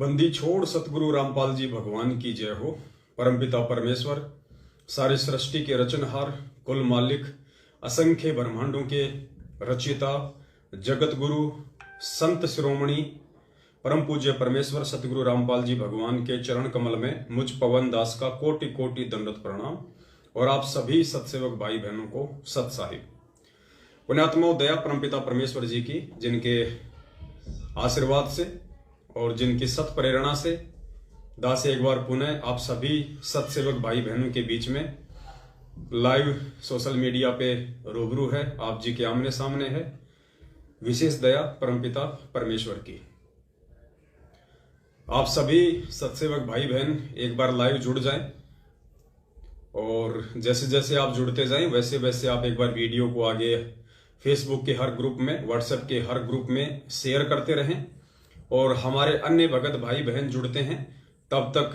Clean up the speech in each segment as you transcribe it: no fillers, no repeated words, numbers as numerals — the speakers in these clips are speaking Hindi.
बंदी छोड़ सतगुरु रामपाल जी भगवान की जय हो। परमपिता परमेश्वर, सारी सृष्टि के रचनहार, कुल मालिक, असंख्य ब्रह्मांडों के रचयिता, जगत गुरु, संत शिरोमणि, परम पूज्य परमेश्वर सतगुरु रामपाल जी भगवान के चरण कमल में मुझ पवन दास का कोटि कोटि दंडवत प्रणाम और आप सभी सत्सेवक भाई बहनों को सत साहिब। पुण्यात्मा दया परमपिता परमेश्वर जी की, जिनके आशीर्वाद से और जिनकी सत प्रेरणा से दास एक बार पुनः आप सभी सत्सेवक भाई बहनों के बीच में लाइव सोशल मीडिया पे रूबरू है, आप जी के आमने सामने है। विशेष दया परमपिता परमेश्वर की। आप सभी सत्सेवक भाई बहन एक बार लाइव जुड़ जाएं और जैसे जैसे आप जुड़ते जाएं वैसे वैसे आप एक बार वीडियो को आगे फेसबुक के हर ग्रुप में, व्हाट्सएप के हर ग्रुप में शेयर करते रहें और हमारे अन्य भगत भाई बहन जुड़ते हैं। तब तक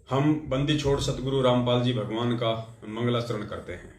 हम बंदी छोड़ सतगुरु रामपाल जी भगवान का मंगलाचरण करते हैं।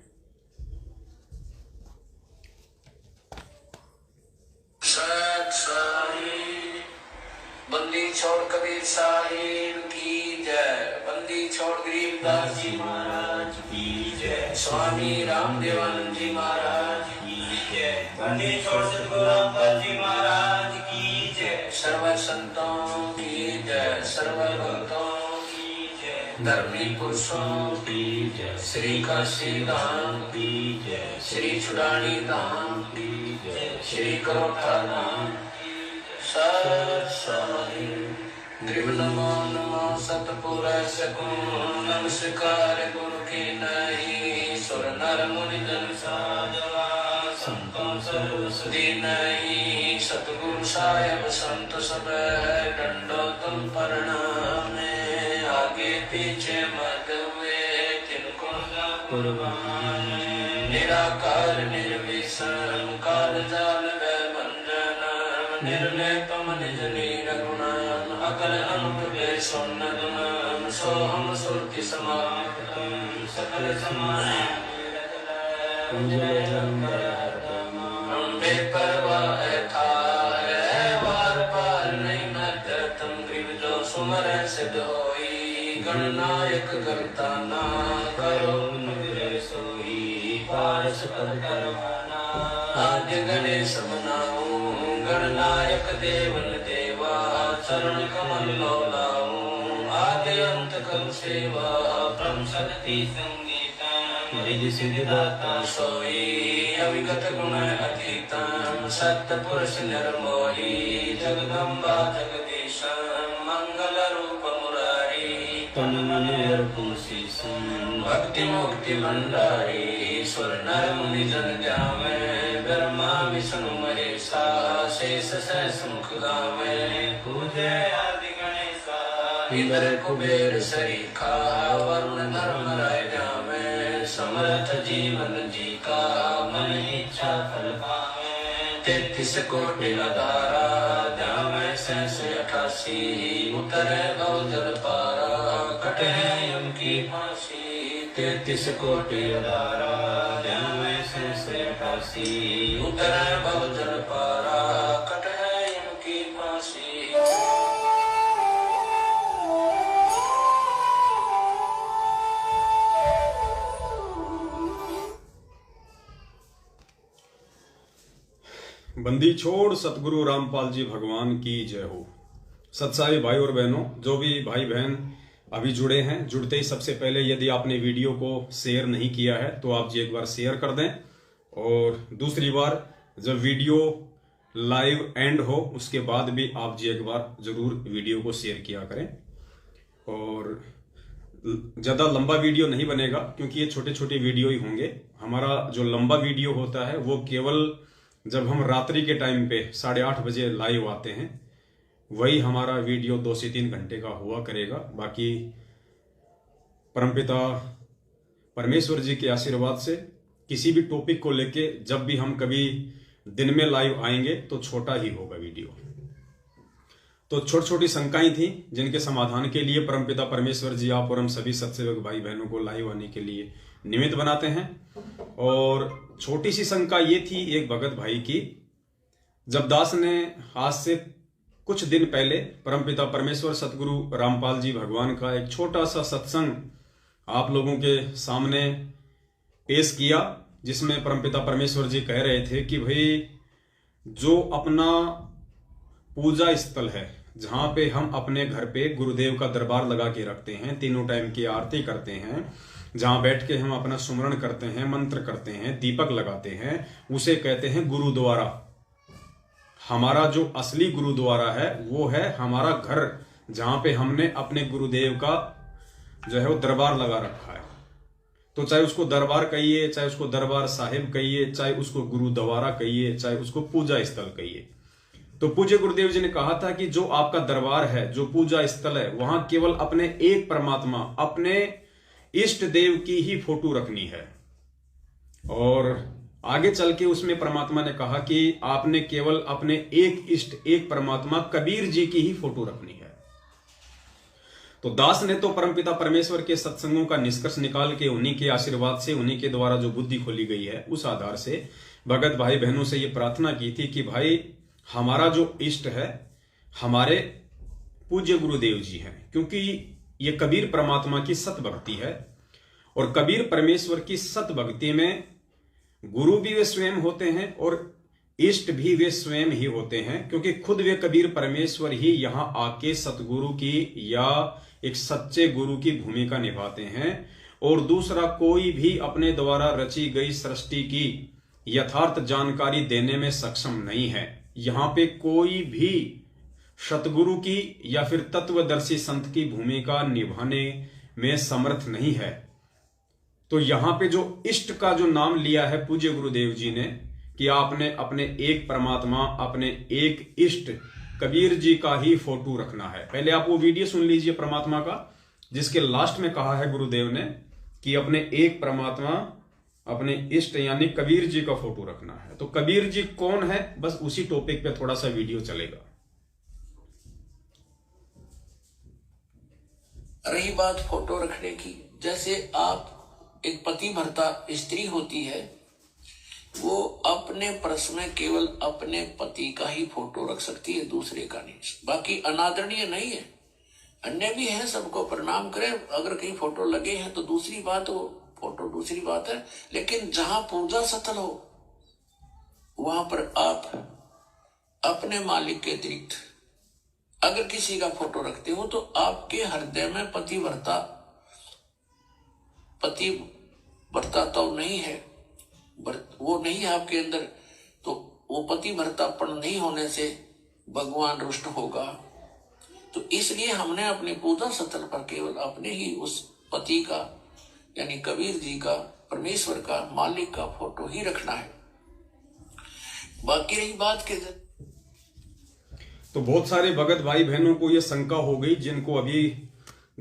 बंदी छोड़ कबीर साहिब की जय। बंदी छोड़ गरीबदास जी महाराज की जय। स्वामी रामदेवानंद जी महाराज की जय। बंदी छोड़ सतगुरु रामपाल जी महाराज की जय। सर्व संतों की जय, सर्व भक्तों की जय, धर्मी पुरुषों की जय, श्री काशी धाम की जय, श्री चुड़ानी धाम की जय, श्री करोठा धाम नमो नमो सतपुरुष को नमस्कार गुरु की नहीं। सुर नर मुनि जन साधवा संतों सरस्वती नहीं। सतगुरु साहेब संत सब डंडो तुम प्रणाम। आगे पीछे मत हुए तिनको कुर्बान। निराकार निर्विषम काल जाल निर्लेपम निज लीला गुणान। अकल अनूप वे सोन्न गुणान। सोहम सुरति समाप्तम सकल समाने बेपरवाह था है वार पार नहीं मत। तुम ग्रीव जो सुमर सिद्ध होई। गणनायक करता ना करो निग्रह सोई। पारस पद करवाना आद्य गणेश मनाओ। गणनायक देवन देवा चरण कमल लौलाऊं। आदि अंत कम सेवा परम शक्ति संगीता। रिधि सिद्धि दाता सोई अविगत गुण अतीता। सत्य पुरुष निर्मोही जगदम्बा जगदीशा। मंगल रूप मुरारी तन मन अर्पण शीशं। भक्ति मुक्ति भंडारी सुर नर मुनि जन जावे। ब्रह्मा विष्णु महेशा शेष सहस मुख गावे। पूजे आदि गणेशा इंद्र कुबेर सरीखा। वरुण धर्म राय जावे। समर्थ जीवन जी का मन इच्छा फल पावे। 33 कोटि अधारा जावे सहस 88। उतरे भवजल पारा कटे यम की फांसी। 33 कोटि अधारा जावे सहस 88। उतरे भवजल पारा कटे यम की फांसी। बंदी छोड़ सतगुरु रामपाल जी भगवान की जय हो। सत्साई भाई और बहनों, जो भी भाई बहन अभी जुड़े हैं, जुड़ते ही सबसे पहले यदि आपने वीडियो को शेयर नहीं किया है तो आप जी एक बार शेयर कर दें। और दूसरी बार जब वीडियो लाइव एंड हो उसके बाद भी आप जी एक बार जरूर वीडियो को शेयर किया करें। और ज़्यादा लंबा वीडियो नहीं बनेगा क्योंकि ये छोटे छोटे वीडियो ही होंगे। हमारा जो लंबा वीडियो होता है वो केवल जब हम रात्रि के टाइम पे 8:30 बजे लाइव आते हैं वही हमारा वीडियो 2 से 3 घंटे का हुआ करेगा। बाकी परमपिता परमेश्वर जी के आशीर्वाद से किसी भी टॉपिक को लेके जब भी हम कभी दिन में लाइव आएंगे तो छोटा ही होगा वीडियो। तो छोटी छोटी शंकाएं थी जिनके समाधान के लिए परमपिता परमेश्वर जी आप और हम सभी सत्सेवक भाई बहनों को लाइव आने के लिए निमित्त बनाते हैं। और छोटी सी शंका ये थी एक भगत भाई की, जब दास ने आज से कुछ दिन पहले परमपिता परमेश्वर सतगुरु रामपाल जी भगवान का एक छोटा सा सत्संग आप लोगों के सामने पेश किया, जिसमें परमपिता परमेश्वर जी कह रहे थे कि भाई जो अपना पूजा स्थल है, जहां पे हम अपने घर पे गुरुदेव का दरबार लगा के रखते हैं, तीनों टाइम की आरती करते हैं, जहां बैठ के हम अपना सुमरण करते हैं, मंत्र करते हैं, दीपक लगाते हैं, उसे कहते हैं गुरुद्वारा। हमारा जो असली गुरुद्वारा है वो है हमारा घर, जहां पे हमने अपने गुरुदेव का जो है वो दरबार लगा रखा है। तो चाहे उसको दरबार कहिए, चाहे उसको दरबार साहिब कहिए, चाहे उसको गुरुद्वारा कहिए, चाहे उसको पूजा स्थल कहिए। तो पूज्य गुरुदेव जी ने कहा था कि जो आपका दरबार है, जो पूजा स्थल है, वहां केवल अपने एक परमात्मा, अपने इष्ट देव की ही फोटो रखनी है। और आगे चल के उसमें परमात्मा ने कहा कि आपने केवल अपने एक इष्ट, एक परमात्मा कबीर जी की ही फोटो रखनी है। तो दास ने तो परमपिता परमेश्वर के सत्संगों का निष्कर्ष निकाल के उन्हीं के आशीर्वाद से, उन्हीं के द्वारा जो बुद्धि खोली गई है, उस आधार से भगत भाई बहनों से ये प्रार्थना की थी कि भाई हमारा जो इष्ट है हमारे पूज्य गुरुदेव जी हैं, क्योंकि ये कबीर परमात्मा की सत भक्ति है। और कबीर परमेश्वर की सत भक्ति में गुरु भी वे स्वयं होते हैं और इष्ट भी वे स्वयं ही होते हैं, क्योंकि खुद वे कबीर परमेश्वर ही यहां आके सतगुरु की या एक सच्चे गुरु की भूमिका निभाते हैं। और दूसरा कोई भी अपने द्वारा रची गई सृष्टि की यथार्थ जानकारी देने में सक्षम नहीं है। यहां पे कोई भी सतगुरु की या फिर तत्वदर्शी संत की भूमिका निभाने में समर्थ नहीं है। तो यहां पे जो इष्ट का जो नाम लिया है पूज्य गुरुदेव जी ने कि आपने अपने एक परमात्मा, अपने एक इष्ट कबीर जी का ही फोटो रखना है। पहले आप वो वीडियो सुन लीजिए परमात्मा का, जिसके लास्ट में कहा है गुरुदेव ने कि अपने एक परमात्मा, अपने इष्ट यानी कबीर जी का फोटो रखना है। तो कबीर जी कौन है, बस उसी टॉपिक पे थोड़ा सा वीडियो चलेगा। रही बात फोटो रखने की, जैसे आप एक पति भर्ता स्त्री होती है, वो अपने पर्स में केवल अपने पति का ही फोटो रख सकती है, दूसरे का नहीं। बाकी अनादरणीय नहीं है, अन्य भी है, सबको प्रणाम करें। अगर कहीं फोटो लगे हैं तो दूसरी बात, हो फोटो दूसरी बात है, लेकिन जहां पूजा स्थल हो वहां पर आप अपने मालिक के अतिरिक्त अगर किसी का फोटो रखते हो तो आपके हृदय में पतिव्रता तो नहीं है, वो नहीं है आपके अंदर, तो वो पतिव्रतापन नहीं होने से भगवान रुष्ट होगा। तो इसलिए हमने अपनी पूजा स्थल पर केवल अपने ही उस पति का यानी कबीर जी का, परमेश्वर का, मालिक का फोटो ही रखना है। बाकी रही बात के तो बहुत सारे भगत भाई बहनों को यह शंका हो गई, जिनको अभी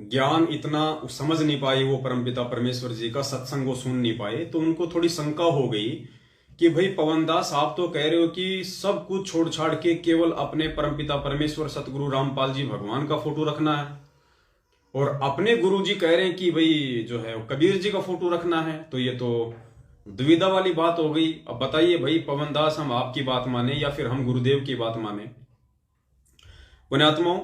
ज्ञान इतना समझ नहीं पाए, वो परमपिता परमेश्वर जी का सत्संग वो सुन नहीं पाए, तो उनको थोड़ी शंका हो गई कि भाई पवनदास आप तो कह रहे हो कि सब कुछ छोड़ छाड़ के केवल अपने परमपिता परमेश्वर सतगुरु रामपाल जी भगवान का फोटो रखना है, और अपने गुरु जी कह रहे हैं कि भाई जो है कबीर जी का फोटो रखना है। तो ये तो दुविधा वाली बात हो गई। अब बताइए भाई पवनदास, हम आपकी बात माने या फिर हम गुरुदेव की बात माने? पुण्यात्माओं,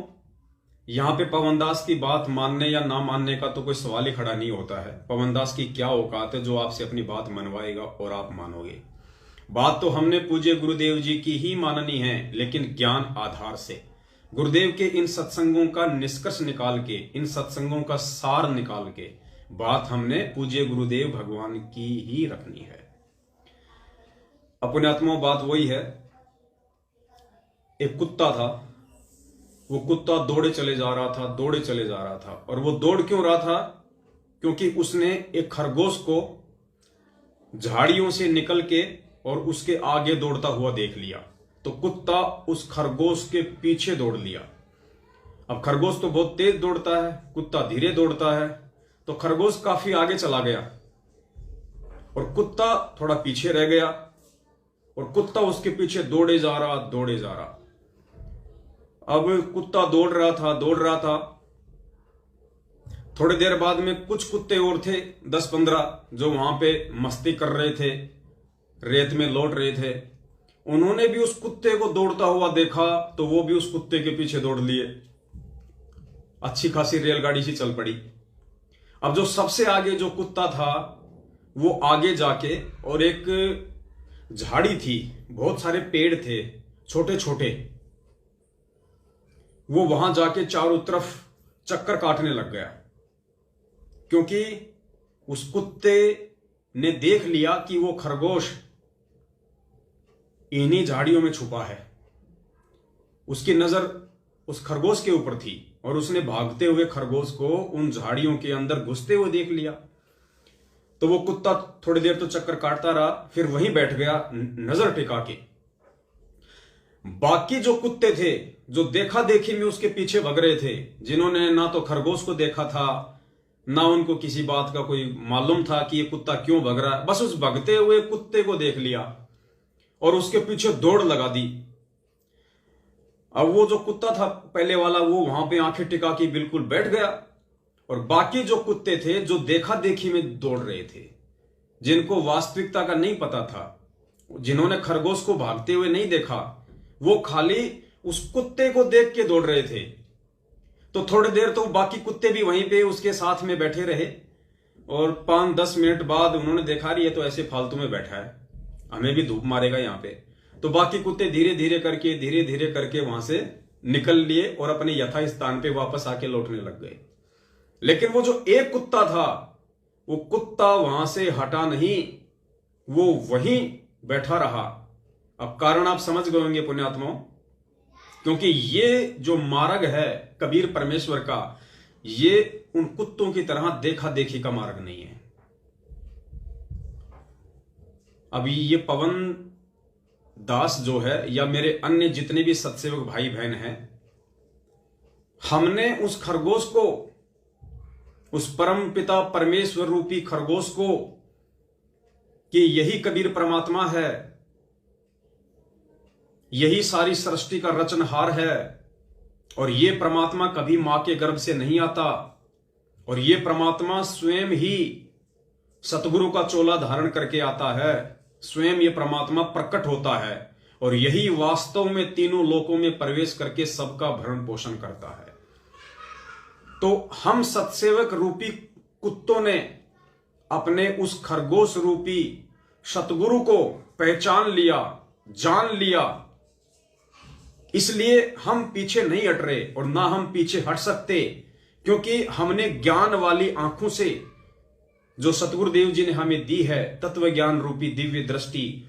यहां पे पवनदास की बात मानने या ना मानने का तो कोई सवाल ही खड़ा नहीं होता है। पवनदास की क्या औकात है जो आपसे अपनी बात मनवाएगा और आप मानोगे? बात तो हमने पूज्य गुरुदेव जी की ही माननी है, लेकिन ज्ञान आधार से। गुरुदेव के इन सत्संगों का निष्कर्ष निकाल के, इन सत्संगों का सार निकाल के बात हमने पूज्य गुरुदेव भगवान की ही रखनी है। पुण्यात्माओं, बात वही है, एक कुत्ता था, वो कुत्ता दौड़े चले जा रहा था, दौड़े चले जा रहा था। और वो दौड़ क्यों रहा था? क्योंकि उसने एक खरगोश को झाड़ियों से निकल के और उसके आगे दौड़ता हुआ देख लिया। तो कुत्ता उस खरगोश के पीछे दौड़ लिया। अब खरगोश तो बहुत तेज दौड़ता है, कुत्ता धीरे दौड़ता है, तो खरगोश काफी आगे चला गया और कुत्ता थोड़ा पीछे रह गया, और कुत्ता उसके पीछे दौड़े जा रहा, दौड़े जा रहा। अब कुत्ता दौड़ रहा था। थोड़ी देर बाद में कुछ कुत्ते और थे, 10-15, जो वहां पे मस्ती कर रहे थे, रेत में लौट रहे थे। उन्होंने भी उस कुत्ते को दौड़ता हुआ देखा तो वो भी उस कुत्ते के पीछे दौड़ लिए। अच्छी खासी रेलगाड़ी सी चल पड़ी। अब जो सबसे आगे जो कुत्ता था वो आगे जाके, और एक झाड़ी थी, बहुत सारे पेड़ थे छोटे छोटे, वो वहां जाके चारों तरफ चक्कर काटने लग गया, क्योंकि उस कुत्ते ने देख लिया कि वो खरगोश इन्हीं झाड़ियों में छुपा है। उसकी नजर उस खरगोश के ऊपर थी और उसने भागते हुए खरगोश को उन झाड़ियों के अंदर घुसते हुए देख लिया। तो वो कुत्ता थोड़ी देर तो चक्कर काटता रहा, फिर वहीं बैठ गया नजर टिका के। बाकी जो कुत्ते थे जो देखा देखी में उसके पीछे भग रहे थे, जिन्होंने ना तो खरगोश को देखा था, ना उनको किसी बात का कोई मालूम था कि ये कुत्ता क्यों भग रहा है, बस उस भगते हुए कुत्ते को देख लिया और उसके पीछे दौड़ लगा दी। अब वो जो कुत्ता था पहले वाला, वो वहां पे आंखें टिका के बिल्कुल बैठ गया, और बाकी जो कुत्ते थे जो देखा देखी में दौड़ रहे थे, जिनको वास्तविकता का नहीं पता था, जिन्होंने खरगोश को भागते हुए नहीं देखा, वो खाली उस कुत्ते को देख के दौड़ रहे थे। तो थोड़ी देर तो बाकी कुत्ते भी वहीं पे उसके साथ में बैठे रहे, और 5-10 मिनट बाद उन्होंने देखा ये तो ऐसे फालतू में बैठा है, हमें भी धूप मारेगा यहाँ पे। तो बाकी कुत्ते धीरे धीरे करके वहां से निकल लिए और अपने यथा स्थान पे वापस आके लौटने लग गए। लेकिन वो जो एक कुत्ता था, वो कुत्ता वहां से हटा नहीं, वो वहीं बैठा रहा। अब कारण आप समझ गए होंगे पुण्यात्माओं, क्योंकि ये जो मार्ग है कबीर परमेश्वर का, ये उन कुत्तों की तरह देखा देखी का मार्ग नहीं है। अभी ये पवन दास जो है, या मेरे अन्य जितने भी सत्सेवक भाई बहन हैं, हमने उस खरगोश को, उस परम पिता परमेश्वर रूपी खरगोश को, कि यही कबीर परमात्मा है, यही सारी सृष्टि का रचनहार है, और ये परमात्मा कभी मां के गर्भ से नहीं आता, और ये परमात्मा स्वयं ही सतगुरु का चोला धारण करके आता है, स्वयं ये परमात्मा प्रकट होता है, और यही वास्तव में तीनों लोकों में प्रवेश करके सबका भरण पोषण करता है। तो हम सत्सेवक रूपी कुत्तों ने अपने उस खरगोश रूपी सतगुरु को पहचान लिया, जान लिया, इसलिए हम पीछे नहीं हट रहे और ना हम पीछे हट सकते, क्योंकि हमने ज्ञान वाली आंखों से, जो सतगुरुदेव जी ने हमें दी है तत्व ज्ञान रूपी दिव्य दृष्टि,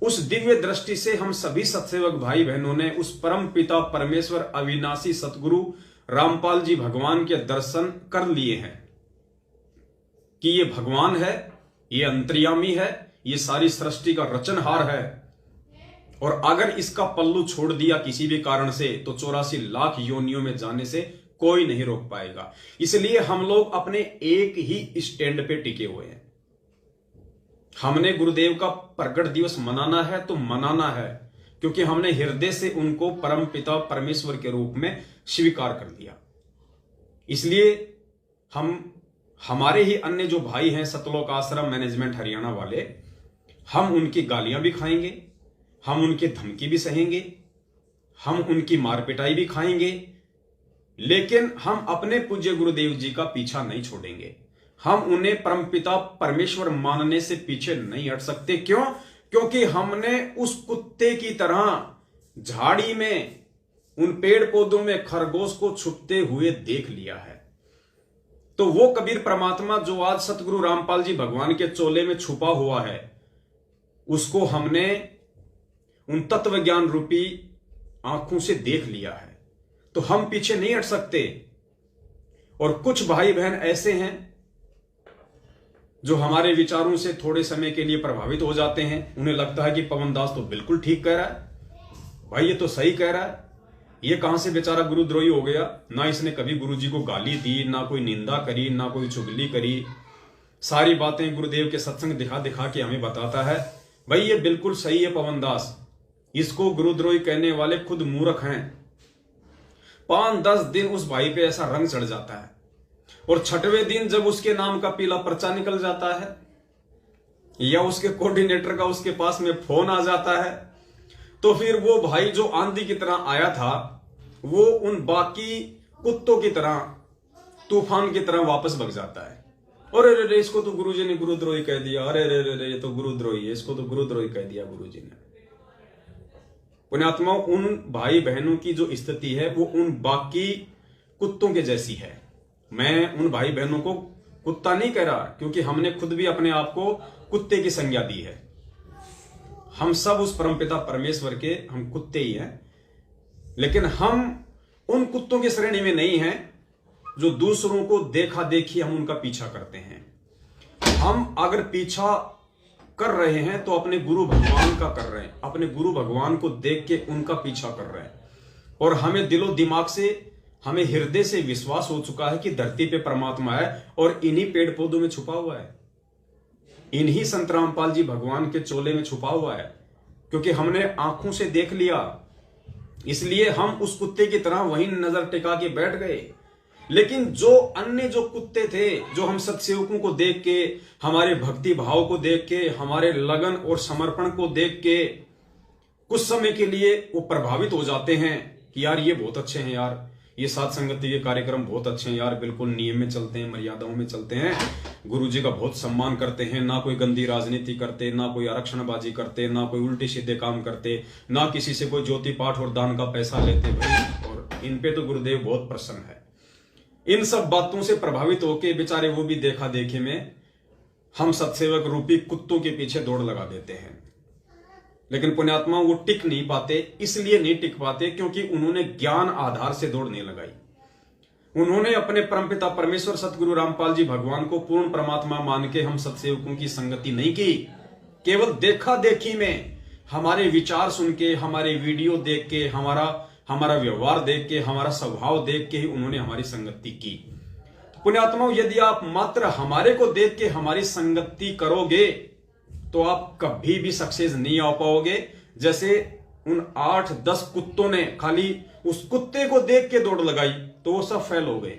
उस दिव्य दृष्टि से हम सभी सत्सेवक भाई बहनों ने उस परम पिता परमेश्वर अविनाशी सतगुरु रामपाल जी भगवान के दर्शन कर लिए हैं कि ये भगवान है, ये अंतर्यामी है, ये सारी सृष्टि का रचनहार है, और अगर इसका पल्लू छोड़ दिया किसी भी कारण से तो 84 लाख योनियों में जाने से कोई नहीं रोक पाएगा। इसलिए हम लोग अपने एक ही स्टैंड पे टिके हुए हैं। हमने गुरुदेव का प्रकट दिवस मनाना है तो मनाना है, क्योंकि हमने हृदय से उनको परम पिता परमेश्वर के रूप में स्वीकार कर लिया। इसलिए हमारे ही अन्य जो भाई हैं सतलोक आश्रम मैनेजमेंट हरियाणा वाले, हम उनकी गालियां भी खाएंगे, हम उनके धमकी भी सहेंगे, हम उनकी मार पिटाई भी खाएंगे, लेकिन हम अपने पूज्य गुरुदेव जी का पीछा नहीं छोड़ेंगे। हम उन्हें परमपिता परमेश्वर मानने से पीछे नहीं हट सकते। क्यों? क्योंकि हमने उस कुत्ते की तरह झाड़ी में, उन पेड़ पौधों में खरगोश को छुपते हुए देख लिया है। तो वो कबीर परमात्मा जो आज सतगुरु रामपाल जी भगवान के चोले में छुपा हुआ है, उसको हमने उन तत्व ज्ञान रूपी आंखों से देख लिया है, तो हम पीछे नहीं हट सकते। और कुछ भाई बहन ऐसे हैं जो हमारे विचारों से थोड़े समय के लिए प्रभावित हो जाते हैं। उन्हें लगता है कि पवन दास तो बिल्कुल ठीक कह रहा है, भाई ये तो सही कह रहा है, ये कहां से बेचारा गुरुद्रोही हो गया, ना इसने कभी गुरुजी को गाली दी, ना कोई निंदा करी, ना कोई चुगली करी, सारी बातें गुरुदेव के सत्संग दिखा दिखा के हमें बताता है। भाई ये बिल्कुल सही है पवन दास, इसको गुरुद्रोही कहने वाले खुद मूर्ख हैं। 5-10 दिन उस भाई पे ऐसा रंग चढ़ जाता है, और 6वें दिन जब उसके नाम का पीला पर्चा निकल जाता है, या उसके कोऑर्डिनेटर का उसके पास में फोन आ जाता है, तो फिर वो भाई जो आंधी की तरह आया था वो उन बाकी कुत्तों की तरह तूफान की तरह वापस भग जाता है। और अरे रे, इसको तो गुरुजी ने गुरुद्रोही कह दिया, अरे रे रे रे, ये तो गुरुद्रोही है, इसको तो गुरुद्रोही कह दिया गुरुजी ने। पुण्यात्माओं, उन भाई बहनों की जो स्थिति है वो उन बाकी कुत्तों के जैसी है। मैं उन भाई बहनों को कुत्ता नहीं कह रहा, क्योंकि हमने खुद भी अपने आप को कुत्ते की संज्ञा दी है। हम सब उस परमपिता परमेश्वर के हम कुत्ते ही हैं, लेकिन हम उन कुत्तों की श्रेणी में नहीं हैं जो दूसरों को देखा देखी हम उनका पीछा करते हैं। हम अगर पीछा कर रहे हैं तो अपने गुरु भगवान का कर रहे हैं, अपने गुरु भगवान को देख के उनका पीछा कर रहे हैं। और हमें दिलो दिमाग से, हमें हृदय से विश्वास हो चुका है कि धरती पे परमात्मा है और इन्हीं पेड़ पौधों में छुपा हुआ है, इन्हीं संत रामपाल जी भगवान के चोले में छुपा हुआ है, क्योंकि हमने आंखों से देख लिया। इसलिए हम उस कुत्ते की तरह वहीं नजर टिका के बैठ गए। लेकिन जो अन्य जो कुत्ते थे, जो हम सत्सेवकों को देख के, हमारे भक्ति भाव को देख के, हमारे लगन और समर्पण को देख के कुछ समय के लिए वो प्रभावित हो जाते हैं कि यार ये बहुत अच्छे हैं, यार ये साथ संगति के कार्यक्रम बहुत अच्छे हैं, यार बिल्कुल नियम में चलते हैं, मर्यादाओं में चलते हैं, गुरुजी का बहुत सम्मान करते हैं, ना कोई गंदी राजनीति करते, ना कोई आरक्षणबाजी करते, ना कोई उल्टे सीधे काम करते, ना किसी से कोई ज्योति पाठ और दान का पैसा लेते भाई, और इन पे तो गुरुदेव बहुत प्रसन्न है। इन सब बातों से प्रभावित होके बेचारे वो भी देखा देखे में हम सत्सेवक रूपी कुत्तों के पीछे दौड़ लगा देते हैं। लेकिन पुण्यात्मा वो टिक नहीं पाते, इसलिए नहीं टिक पाते क्योंकि उन्होंने ज्ञान आधार से दौड़ नहीं लगाई। उन्होंने अपने परमपिता परमेश्वर सतगुरु रामपाल जी भगवान को पूर्ण परमात्मा मान के हम सत्सेवकों की संगति नहीं की। केवल देखा देखी में, हमारे विचार सुन के, हमारे वीडियो देख के, हमारा व्यवहार देख के, हमारा स्वभाव देख के ही उन्होंने हमारी संगति की। पुण्यात्माओं, यदि आप मात्र हमारे को देख के हमारी संगति करोगे तो आप कभी भी सक्सेस नहीं आ पाओगे। जैसे उन 8-10 कुत्तों ने खाली उस कुत्ते को देख के दौड़ लगाई तो वो सब फेल हो गए।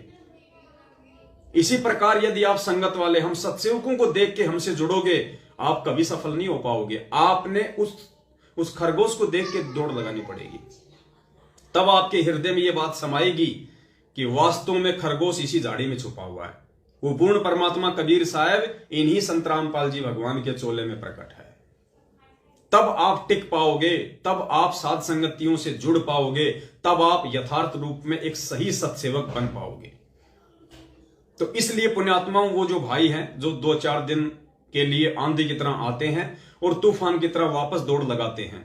इसी प्रकार यदि आप संगत वाले, हम सत्सेवकों को देख के हमसे जुड़ोगे, आप कभी सफल नहीं हो पाओगे। आपने उस खरगोश को देख के दौड़ लगानी पड़ेगी, तब आपके हृदय में यह बात समाएगी कि वास्तव में खरगोश इसी झाड़ी में छुपा हुआ है। वो पूर्ण परमात्मा कबीर साहब इन्हीं संत रामपाल जी भगवान के चोले में प्रकट है। तब आप टिक पाओगे, तब आप साध संगतियों से जुड़ पाओगे, तब आप यथार्थ रूप में एक सही सत्सेवक बन पाओगे। तो इसलिए पुण्यात्माओं, वो जो भाई हैं जो 2-4 दिन के लिए आंधी की तरह आते हैं और तूफान की तरह वापस दौड़ लगाते हैं,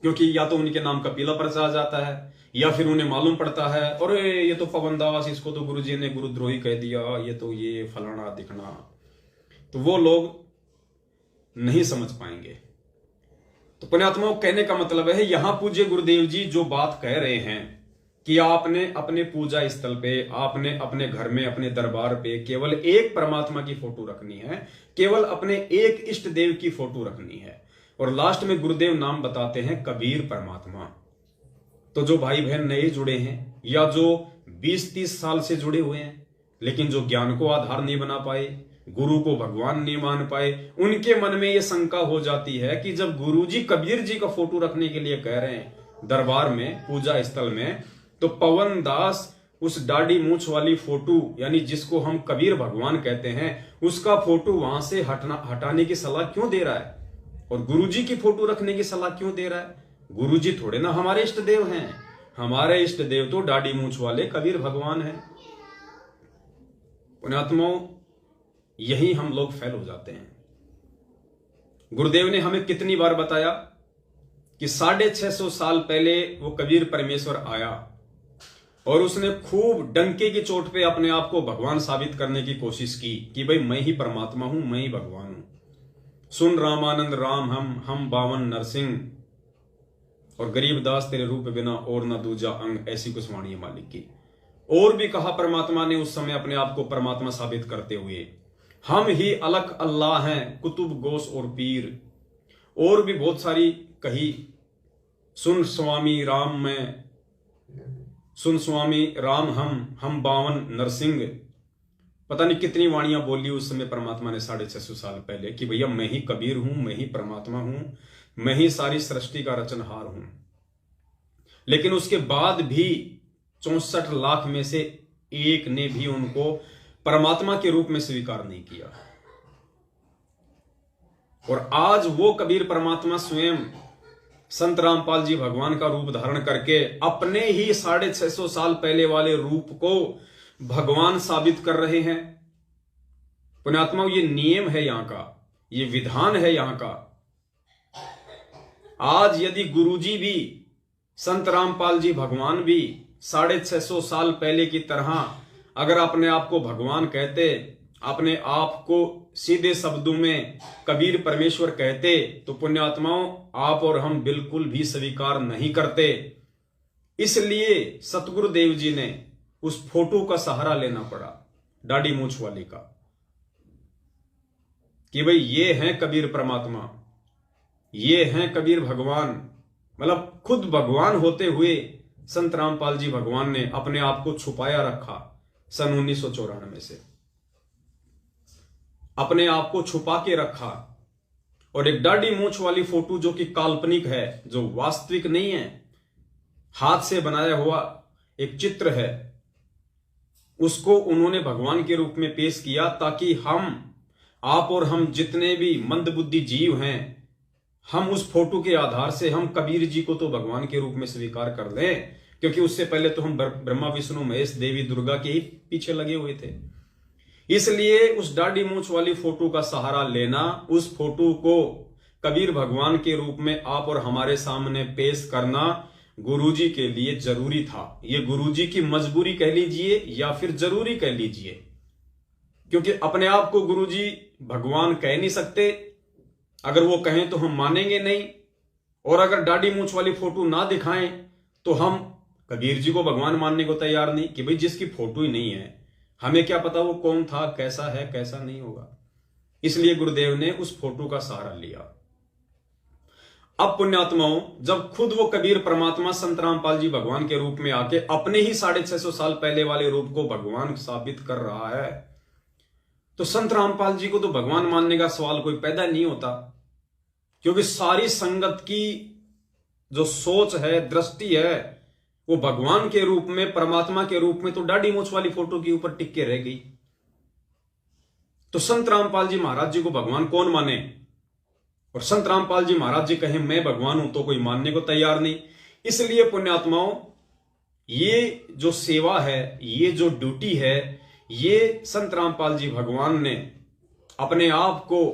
क्योंकि या तो उनके नाम का पीला पर्चा आ जाता है या फिर उन्हें मालूम पड़ता है अरे ये तो पवन दास, इसको तो गुरुजी ने गुरुद्रोही कह दिया, ये तो ये फलाना दिखना, तो वो लोग नहीं समझ पाएंगे। तो पुण्यात्माओं, कहने का मतलब है यहां पूज्य गुरुदेव जी जो बात कह रहे हैं कि आपने अपने पूजा स्थल पे, आपने अपने घर में, अपने दरबार पे केवल एक परमात्मा की फोटो रखनी है, केवल अपने एक इष्ट देव की फोटो रखनी है, और लास्ट में गुरुदेव नाम बताते हैं कबीर परमात्मा। तो जो भाई बहन नए जुड़े हैं या जो 20-30 साल से जुड़े हुए हैं लेकिन जो ज्ञान को आधार नहीं बना पाए, गुरु को भगवान नहीं मान पाए, उनके मन में यह शंका हो जाती है कि जब गुरुजी कबीर जी का फोटो रखने के लिए कह रहे हैं दरबार में, पूजा स्थल में, तो पवन दास उस दाढ़ी मूछ वाली फोटो, यानी जिसको हम कबीर भगवान कहते हैं, उसका फोटो वहां से हटाने की सलाह क्यों दे रहा है और गुरुजी की फोटो रखने की सलाह क्यों दे रहा है? गुरुजी थोड़े ना हमारे इष्ट देव हैं, हमारे इष्ट देव तो दाढ़ी मूछ वाले कबीर भगवान हैं। पुण्यात्माओं, यही हम लोग फेल हो जाते हैं। गुरुदेव ने हमें कितनी बार बताया कि 650 साल पहले वो कबीर परमेश्वर आया और उसने खूब डंके की चोट पे अपने आप को भगवान साबित करने की कोशिश की कि भाई मैं ही परमात्मा हूं, मैं ही भगवान हूं। सुन रामानंद राम हम बावन नरसिंह, और गरीबदास तेरे रूप बिना और न दूजा अंग, ऐसी कुछ वाणी है मालिक की। और भी कहा परमात्मा ने उस समय अपने आप को परमात्मा साबित करते हुए, हम ही अलग अल्लाह हैं, कुतुब गोस और पीर, और भी बहुत सारी कही। सुन स्वामी राम मैं, सुन स्वामी राम हम बावन नरसिंह, पता नहीं कितनी वाणियां बोली उस समय परमात्मा ने 650 साल पहले कि भैया मैं ही कबीर हूं, मैं ही परमात्मा हूं। मैं ही सारी सृष्टि का रचनहार हूं। लेकिन उसके बाद भी 64 लाख में से एक ने भी उनको परमात्मा के रूप में स्वीकार नहीं किया। और आज वो कबीर परमात्मा स्वयं संत रामपाल जी भगवान का रूप धारण करके अपने ही 650 साल पहले वाले रूप को भगवान साबित कर रहे हैं। पुण्यात्माओं, ये नियम है यहां का, ये विधान है यहां का। आज यदि गुरुजी भी, संत रामपाल जी भगवान भी 650 साल पहले की तरह अगर अपने आप को भगवान कहते, अपने आप को सीधे शब्दों में कबीर परमेश्वर कहते, तो पुण्यात्माओं आप और हम बिल्कुल भी स्वीकार नहीं करते। इसलिए सतगुरुदेव जी ने उस फोटो का सहारा लेना पड़ा, दाढ़ी मूंछ वाली का, कि भाई ये हैं कबीर परमात्मा, ये हैं कबीर भगवान। मतलब खुद भगवान होते हुए संत रामपाल जी भगवान ने अपने आप को छुपाया रखा सन 1994 से, अपने आप को छुपा के रखा। और एक दाढ़ी मूंछ वाली फोटो जो कि काल्पनिक है, जो वास्तविक नहीं है, हाथ से बनाया हुआ एक चित्र है, उसको उन्होंने भगवान के रूप में पेश किया ताकि हम, आप और हम जितने भी मंदबुद्धि जीव हैं, हम उस फोटो के आधार से हम कबीर जी को तो भगवान के रूप में स्वीकार कर लें, क्योंकि उससे पहले तो हम ब्रह्मा विष्णु महेश देवी दुर्गा के ही पीछे लगे हुए थे। इसलिए उस दाढ़ी मूंछ वाली फोटो का सहारा लेना, उस फोटो को कबीर भगवान के रूप में आप और हमारे सामने पेश करना गुरुजी के लिए जरूरी था। ये गुरुजी की मजबूरी कह लीजिए या फिर जरूरी कह लीजिए, क्योंकि अपने आप को गुरुजी भगवान कह नहीं सकते। अगर वो कहें तो हम मानेंगे नहीं, और अगर दाढ़ी मूंछ वाली फोटो ना दिखाएं तो हम कबीर जी को भगवान मानने को तैयार नहीं, कि भाई जिसकी फोटो ही नहीं है, हमें क्या पता वो कौन था, कैसा है, कैसा नहीं होगा। इसलिए गुरुदेव ने उस फोटो का सहारा लिया। अब पुण्यात्माओं, जब खुद वो कबीर परमात्मा संत रामपाल जी भगवान के रूप में आके अपने ही 650 साल पहले वाले रूप को भगवान साबित कर रहा है, तो संत रामपाल जी को तो भगवान मानने का सवाल कोई पैदा नहीं होता, क्योंकि सारी संगत की जो सोच है, दृष्टि है, वो भगवान के रूप में, परमात्मा के रूप में तो दाढ़ी मूंछ वाली फोटो के ऊपर टिक के रह गई। तो संत रामपाल जी महाराज जी को भगवान कौन माने? और संत रामपाल जी महाराज जी कहें मैं भगवान हूं तो कोई मानने को तैयार नहीं। इसलिए पुण्यात्माओं, ये जो सेवा है, ये जो ड्यूटी है, ये संत रामपाल जी भगवान ने अपने आप को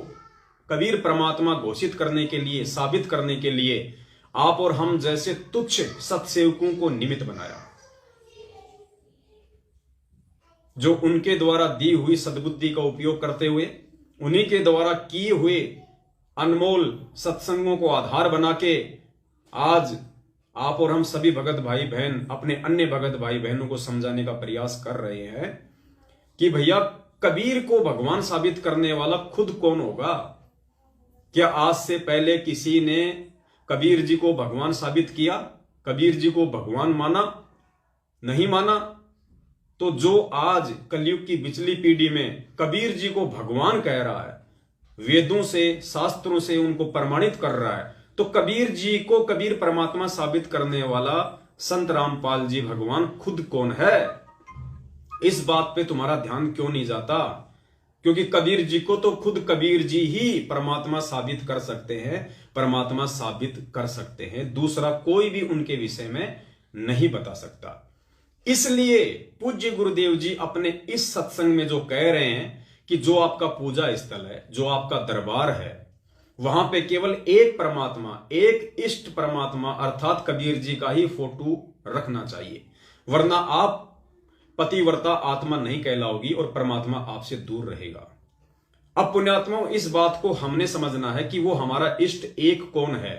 कबीर परमात्मा घोषित करने के लिए, साबित करने के लिए आप और हम जैसे तुच्छ सत्सेवकों को निमित्त बनाया, जो उनके द्वारा दी हुई सद्बुद्धि का उपयोग करते हुए, उन्हीं के द्वारा किए हुए अनमोल सत्संगों को आधार बना के आज आप और हम सभी भगत भाई बहन अपने अन्य भगत भाई बहनों को समझाने का प्रयास कर रहे हैं कि भैया कबीर को भगवान साबित करने वाला खुद कौन होगा। क्या आज से पहले किसी ने कबीर जी को भगवान साबित किया? कबीर जी को भगवान माना? नहीं माना। तो जो आज कलयुग की बिचली पीढ़ी में कबीर जी को भगवान कह रहा है, वेदों से, शास्त्रों से उनको प्रमाणित कर रहा है, तो कबीर जी को कबीर परमात्मा साबित करने वाला संत रामपाल जी भगवान खुद कौन है? इस बात पे तुम्हारा ध्यान क्यों नहीं जाता? क्योंकि कबीर जी को तो खुद कबीर जी ही परमात्मा साबित कर सकते हैं, परमात्मा साबित कर सकते हैं, दूसरा कोई भी उनके विषय में नहीं बता सकता। इसलिए पूज्य गुरुदेव जी अपने इस सत्संग में जो कह रहे हैं कि जो आपका पूजा स्थल है, जो आपका दरबार है, वहां पे केवल एक परमात्मा, एक इष्ट परमात्मा अर्थात कबीर जी का ही फोटो रखना चाहिए, वरना आप पतिव्रता आत्मा नहीं कहलाओगी और परमात्मा आपसे दूर रहेगा। अब पुण्यात्माओं, इस बात को हमने समझना है कि वो हमारा इष्ट एक कौन है।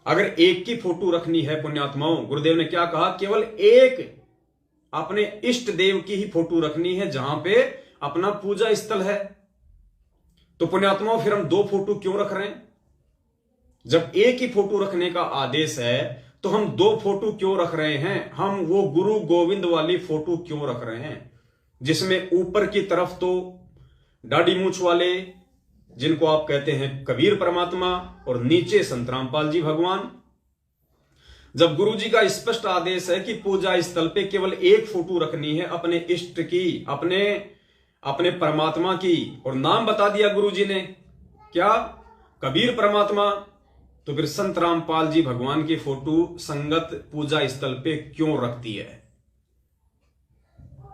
अगर एक की फोटो रखनी है पुण्यात्माओं, गुरुदेव ने क्या कहा, केवल एक अपने इष्ट देव की ही फोटो रखनी है जहां पे अपना पूजा स्थल है। तो पुण्यात्माओं, फिर हम दो फोटो क्यों रख रहे हैं? जब एक ही फोटो रखने का आदेश है तो हम दो फोटो क्यों रख रहे हैं? हम वो गुरु गोविंद वाली फोटो क्यों रख रहे हैं, जिसमें ऊपर की तरफ तो दाढ़ी मूंछ वाले जिनको आप कहते हैं कबीर परमात्मा, और नीचे संत रामपाल जी भगवान। जब गुरु जी का स्पष्ट आदेश है कि पूजा स्थल पे केवल एक फोटो रखनी है अपने इष्ट की, अपने परमात्मा की, और नाम बता दिया गुरु जी ने क्या, कबीर परमात्मा, तो फिर संत रामपाल जी भगवान की फोटो संगत पूजा स्थल पे क्यों रखती है?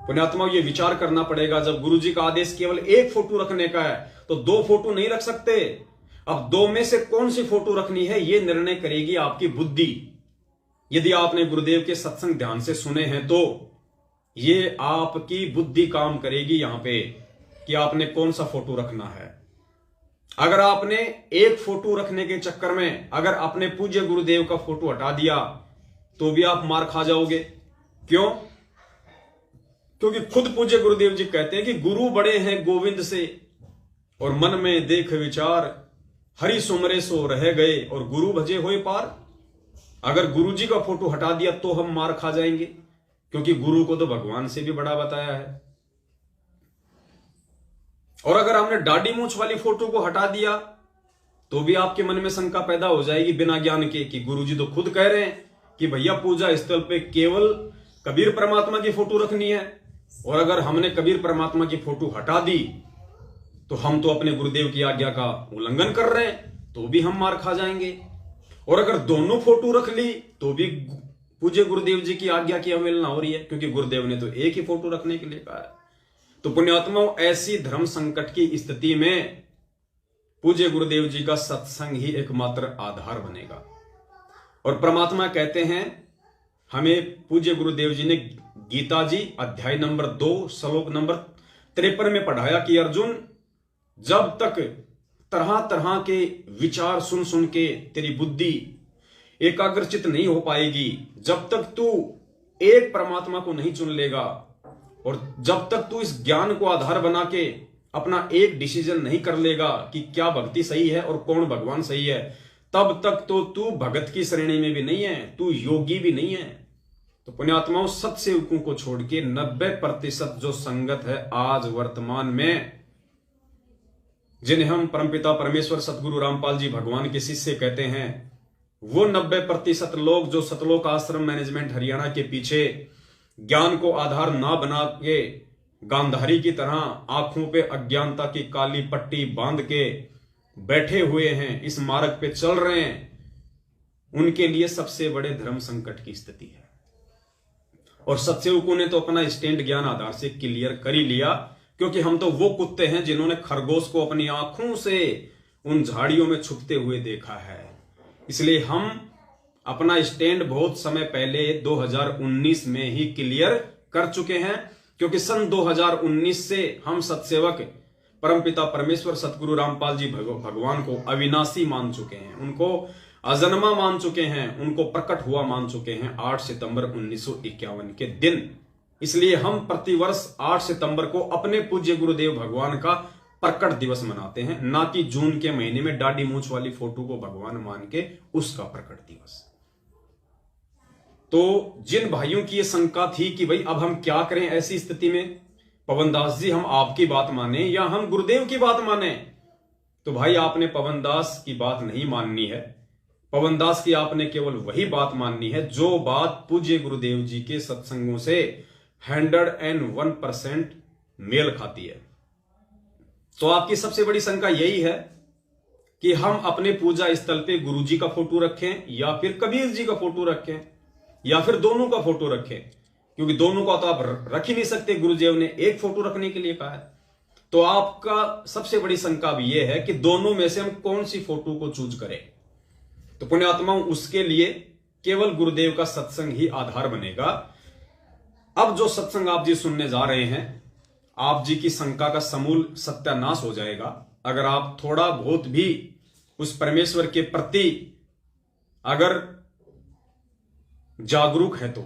पुण्यात्मा, ये विचार करना पड़ेगा। जब गुरु जी का आदेश केवल एक फोटो रखने का है तो दो फोटो नहीं रख सकते। अब दो में से कौन सी फोटो रखनी है ये निर्णय करेगी आपकी बुद्धि। यदि आपने गुरुदेव के सत्संग ध्यान से सुने हैं तो ये आपकी बुद्धि काम करेगी यहां पे कि आपने कौन सा फोटो रखना है। अगर आपने एक फोटो रखने के चक्कर में अगर अपने पूज्य गुरुदेव का फोटो हटा दिया तो भी आप मार खा जाओगे। क्यों? क्योंकि खुद पूज्य गुरुदेव जी कहते हैं कि गुरु बड़े हैं गोविंद से, और मन में देख विचार हरि सुमरे सो रह गए, और गुरु भजे होए पार। अगर गुरु जी का फोटो हटा दिया तो हम मार खा जाएंगे, क्योंकि गुरु को तो भगवान से भी बड़ा बताया है। और अगर हमने दाढ़ी मूंछ वाली फोटो को हटा दिया तो भी आपके मन में शंका पैदा हो जाएगी बिना ज्ञान के कि गुरु जी तो खुद कह रहे हैं कि भैया पूजा स्थल पे केवल कबीर परमात्मा की फोटो रखनी है, और अगर हमने कबीर परमात्मा की फोटो हटा दी तो हम तो अपने गुरुदेव की आज्ञा का उल्लंघन कर रहे हैं, तो भी हम मार खा जाएंगे। और अगर दोनों फोटो रख ली तो भी पूज्य गुरुदेव जी की आज्ञा की अवहेलना हो रही है, क्योंकि गुरुदेव ने तो एक ही फोटो रखने के लिए कहा है। तो पुण्यात्माओं, ऐसी धर्म संकट की स्थिति में पूज्य गुरुदेव जी का सत्संग ही एकमात्र आधार बनेगा। और परमात्मा कहते हैं, हमें पूज्य गुरुदेव जी ने गीता जी अध्याय नंबर 2 श्लोक नंबर 53 में पढ़ाया कि अर्जुन, जब तक तरह तरह के विचार सुन सुन के तेरी बुद्धि एकाग्रचित नहीं हो पाएगी, जब तक तू एक परमात्मा को नहीं चुन लेगा, और जब तक तू इस ज्ञान को आधार बना के अपना एक डिसीजन नहीं कर लेगा कि क्या भक्ति सही है और कौन भगवान सही है, तब तक तो तू भगत की श्रेणी में भी नहीं है, तू योगी भी नहीं है। तो पुण्यात्माओं, सत्सेवकों को छोड़ के 90% जो संगत है आज वर्तमान में, जिन्हें हम परमपिता परमेश्वर सतगुरु रामपाल जी भगवान के शिष्य कहते हैं, वो 90% लोग जो सतलोक आश्रम मैनेजमेंट हरियाणा के पीछे ज्ञान को आधार ना बना के गांधारी की तरह आंखों पे अज्ञानता की काली पट्टी बांध के बैठे हुए हैं, इस मार्ग पे चल रहे हैं, उनके लिए सबसे बड़े धर्म संकट की स्थिति है। और सत्सेवकों ने तो अपना स्टैंड ज्ञान आधार से क्लियर कर ही लिया, क्योंकि हम तो वो कुत्ते हैं जिन्होंने खरगोश को अपनी आंखों से उन झाड़ियों में छुपते हुए देखा है। इसलिए हम अपना स्टैंड बहुत समय पहले 2019 में ही क्लियर कर चुके हैं, क्योंकि सन 2019 से हम सत्सेवक परमपिता परमेश्वर सतगुरु रामपाल जी भगवान को अविनाशी मान चुके हैं, उनको अजन्मा मान चुके हैं, उनको प्रकट हुआ मान चुके हैं 8 सितंबर 1951 के दिन। इसलिए हम प्रतिवर्ष 8 सितंबर को अपने पूज्य गुरुदेव भगवान का प्रकट दिवस मनाते हैं, ना कि जून के महीने में दाढ़ी मूंछ वाली फोटो को भगवान मान के उसका प्रकट दिवस। तो जिन भाइयों की यह शंका थी कि भाई अब हम क्या करें ऐसी स्थिति में, पवनदास जी हम आपकी बात माने या हम गुरुदेव की बात माने, तो भाई आपने पवनदास की बात नहीं माननी है। पवनदास की आपने केवल वही बात माननी है जो बात पूज्य गुरुदेव जी के सत्संगों से 101% मेल खाती है। तो आपकी सबसे बड़ी शंका यही है कि हम अपने पूजा स्थल पे गुरु जी का फोटो रखें या फिर कबीर जी का फोटो रखें या फिर दोनों का फोटो रखें, क्योंकि दोनों का तो आप रख ही नहीं सकते, गुरुदेव ने एक फोटो रखने के लिए कहा है। तो आपका सबसे बड़ी शंका भी यह है कि दोनों में से हम कौन सी फोटो को चूज करें। तो पुण्यात्माओं, उसके लिए केवल गुरुदेव का सत्संग ही आधार बनेगा। अब जो सत्संग आप जी सुनने जा रहे हैं, आप जी की शंका का समूल सत्यानाश हो जाएगा अगर आप थोड़ा बहुत भी उस परमेश्वर के प्रति अगर जागरूक है तो।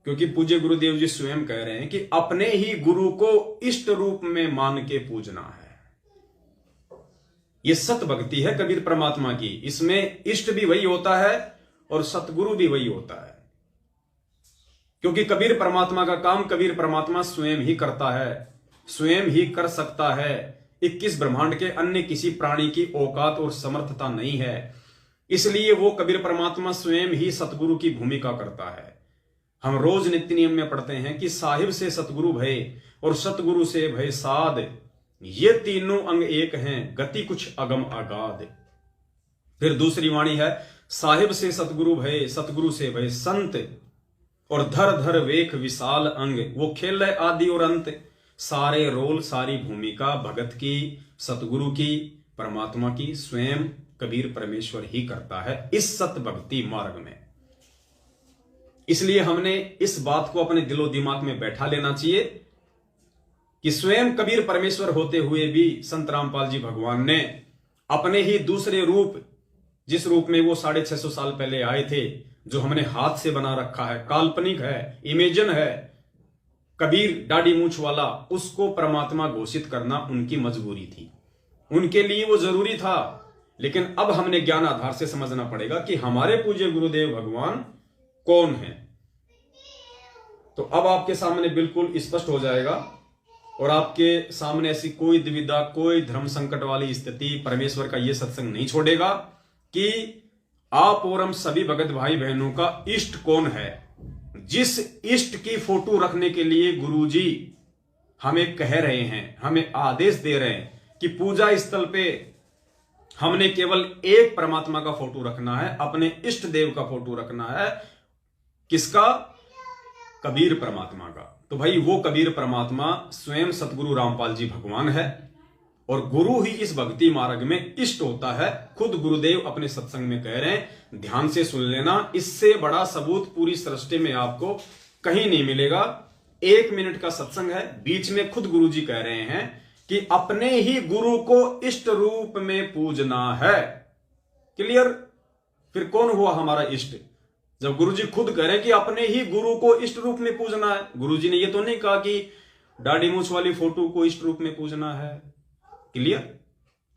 क्योंकि पूज्य गुरुदेव जी स्वयं कह रहे हैं कि अपने ही गुरु को इष्ट रूप में मान के पूजना है। यह सत भक्ति है कबीर परमात्मा की। इसमें इष्ट भी वही होता है और सतगुरु भी वही होता है, क्योंकि कबीर परमात्मा का काम कबीर परमात्मा स्वयं ही करता है। स्वयं ही कर सकता है। 21 ब्रह्मांड के अन्य किसी प्राणी की औकात और समर्थता नहीं है। इसलिए वो कबीर परमात्मा स्वयं ही सतगुरु की भूमिका करता है। हम रोज नित्य नियम में पढ़ते हैं कि साहिब से सतगुरु भय और सतगुरु से भय साध, ये तीनों अंग एक हैं, गति कुछ अगम अगाध। फिर दूसरी वाणी है, साहिब से सतगुरु भय, सतगुरु से भय संत, और धर धर वेख विशाल अंग, वो खेल है आदि और अंत। सारे रोल सारी भूमिका भगत की, सतगुरु की, परमात्मा की स्वयं कबीर परमेश्वर ही करता है इस सत भक्ति मार्ग में। इसलिए हमने इस बात को अपने दिलो दिमाग में बैठा लेना चाहिए कि स्वयं कबीर परमेश्वर होते हुए भी संत रामपाल जी भगवान ने अपने ही दूसरे रूप, जिस रूप में वो 650 साल पहले आए थे, जो हमने हाथ से बना रखा है, काल्पनिक है, इमेजिन है, कबीर दाढ़ी मूछ वाला, उसको परमात्मा घोषित करना उनकी मजबूरी थी, उनके लिए वो जरूरी था। लेकिन अब हमने ज्ञान आधार से समझना पड़ेगा कि हमारे पूज्य गुरुदेव भगवान कौन है। तो अब आपके सामने बिल्कुल स्पष्ट हो जाएगा और आपके सामने ऐसी कोई दुविधा, कोई धर्म संकट वाली स्थिति परमेश्वर का यह सत्संग नहीं छोड़ेगा कि आप और हम सभी भगत भाई बहनों का इष्ट कौन है। जिस इष्ट की फोटो रखने के लिए गुरुजी हमें कह रहे हैं, हमें आदेश दे रहे हैं कि पूजा स्थल पे हमने केवल एक परमात्मा का फोटो रखना है, अपने इष्ट देव का फोटो रखना है। किसका? कबीर परमात्मा का। तो भाई वो कबीर परमात्मा स्वयं सतगुरु रामपाल जी भगवान है और गुरु ही इस भक्ति मार्ग में इष्ट होता है। खुद गुरुदेव अपने सत्संग में कह रहे हैं, ध्यान से सुन लेना, इससे बड़ा सबूत पूरी सृष्टि में आपको कहीं नहीं मिलेगा। 1 मिनट का सत्संग है, बीच में खुद गुरु जी कह रहे हैं कि अपने ही गुरु को इष्ट रूप में पूजना है। क्लियर? फिर कौन हुआ हमारा इष्ट? जब गुरुजी खुद कह रहे हैं कि अपने ही गुरु को इष्ट रूप में पूजना है। गुरुजी ने ये तो नहीं कहा कि दाढ़ी मूछ वाली फोटो को इष्ट रूप में पूजना है। क्लियर?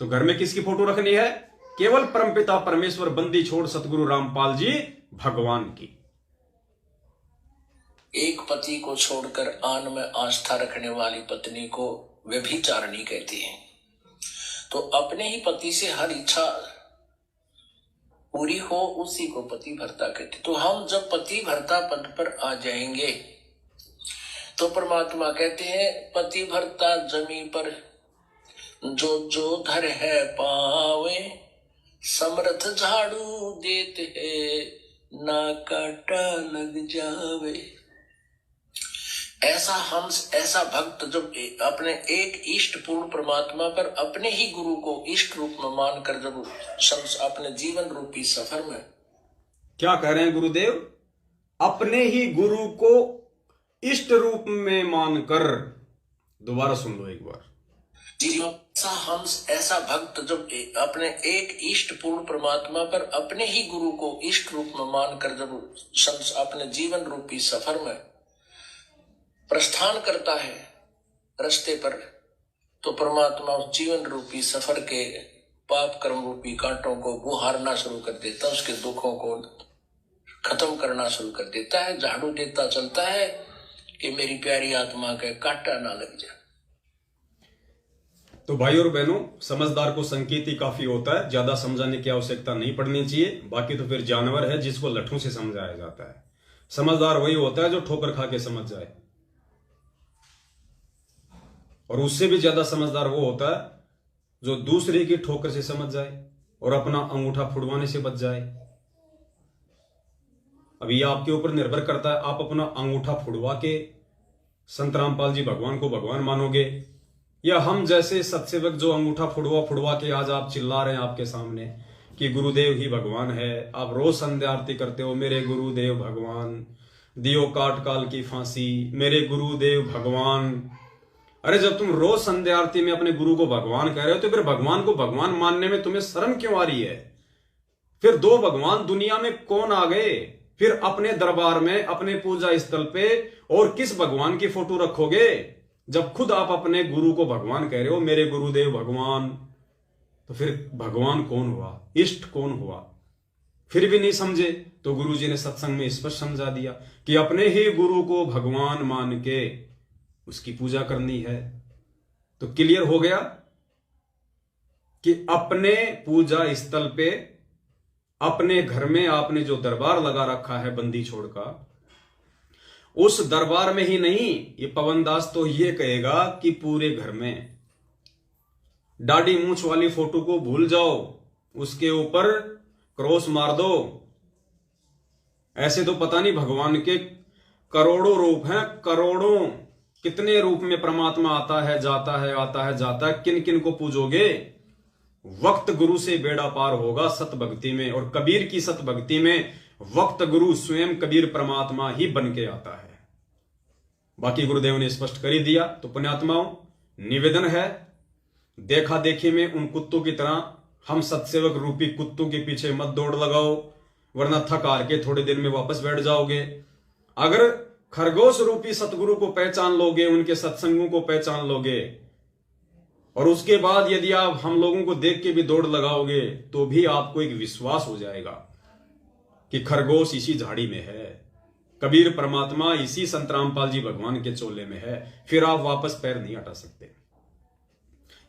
तो घर में किसकी फोटो रखनी है? केवल परमपिता परमेश्वर बंदी छोड़ सतगुरु रामपाल जी भगवान की। एक पति को छोड़कर आन में आस्था रखने वाली पत्नी को व्यभिचारिणी कहती है। तो अपने ही पति से हर इच्छा पूरी हो, उसी को पति भर्ता कहते। तो हम जब पति भर्ता पद पर आ जाएंगे तो परमात्मा कहते हैं, पति भर्ता जमी पर जो जो धर है पावे, समर्थ झाड़ू देते है ना काटा लग जावे। ऐसा भक्त जब अपने एक इष्ट पूर्ण परमात्मा पर अपने ही गुरु को इष्ट रूप में मानकर जब अपने जीवन रूपी सफर में, क्या कह रहे हैं गुरुदेव? अपने ही गुरु को इष्ट रूप में मानकर। दोबारा सुन लो एक बार। ऐसा भक्त जब अपने एक इष्ट पूर्ण परमात्मा पर अपने ही गुरु को इष्ट रूप में मानकर जब अपने जीवन रूपी सफर में प्रस्थान करता है रास्ते पर, तो परमात्मा उस जीवन रूपी सफर के पाप कर्म रूपी कांटों को बुहारना शुरू कर देता है, उसके दुखों को खत्म करना शुरू कर देता है, झाड़ू देता चलता है कि मेरी प्यारी आत्मा के कांटा ना लग जाए। तो भाई और बहनों, समझदार को संकेत ही काफी होता है, ज्यादा समझाने की आवश्यकता नहीं पड़नी चाहिए। बाकी तो फिर जानवर है जिसको लट्ठों से समझाया जाता है। समझदार वही होता है जो ठोकर खा के समझ जाए, और उससे भी ज्यादा समझदार वो होता है जो दूसरे की ठोकर से समझ जाए और अपना अंगूठा फुड़वाने से बच जाए। अब ये आपके ऊपर निर्भर करता है, आप अपना अंगूठा फुड़वा के संत रामपाल जी भगवान को भगवान मानोगे, या हम जैसे सत्सेवक जो अंगूठा फुड़वा के आज आप चिल्ला रहे हैं आपके सामने कि गुरुदेव ही भगवान है। आप रोज संध्या आरती करते हो, मेरे गुरुदेव भगवान, दियो काट काल की फांसी, मेरे गुरुदेव भगवान। अरे जब तुम रोज संध्या आरती में अपने गुरु को भगवान कह रहे हो, तो फिर भगवान को भगवान मानने में तुम्हें शर्म क्यों आ रही है? फिर 2 भगवान दुनिया में कौन आ गए? फिर अपने दरबार में, अपने पूजा स्थल पे और किस भगवान की फोटो रखोगे जब खुद आप अपने गुरु को भगवान कह रहे हो, मेरे गुरुदेव भगवान? तो फिर भगवान कौन हुआ? इष्ट कौन हुआ? फिर भी नहीं समझे तो गुरुजी ने सत्संग में स्पष्ट समझा दिया कि अपने ही गुरु को भगवान मान के उसकी पूजा करनी है। तो क्लियर हो गया कि अपने पूजा स्थल पे, अपने घर में आपने जो दरबार लगा रखा है बंदी छोड़ का, उस दरबार में ही नहीं, ये पवन दास तो ये कहेगा कि पूरे घर में दाढ़ी मूंछ वाली फोटो को भूल जाओ, उसके ऊपर क्रॉस मार दो। ऐसे तो पता नहीं भगवान के करोड़ों रूप हैं, करोड़ों, कितने रूप में परमात्मा आता है जाता है, आता है जाता है। किन किन को पूजोगे? वक्त गुरु से बेड़ा पार होगा सत भक्ति में। और कबीर की सत भक्ति में वक्त गुरु स्वयं कबीर परमात्मा ही बन के आता है। बाकी गुरुदेव ने स्पष्ट कर ही दिया। तो पुण्यात्माओं, निवेदन है, देखा देखी में उन कुत्तों की तरह हम सत्सेवक रूपी कुत्तों के पीछे मत दौड़ लगाओ, वरना थक हार के थोड़े दिन में वापस बैठ जाओगे। अगर खरगोश रूपी सतगुरु को पहचान लोगे, उनके सत्संगों को पहचान लोगे, और उसके बाद यदि आप हम लोगों को देख के भी दौड़ लगाओगे, तो भी आपको एक विश्वास हो जाएगा कि खरगोश इसी झाड़ी में है, कबीर परमात्मा इसी संत रामपाल जी भगवान के चोले में है। फिर आप वापस पैर नहीं हटा सकते।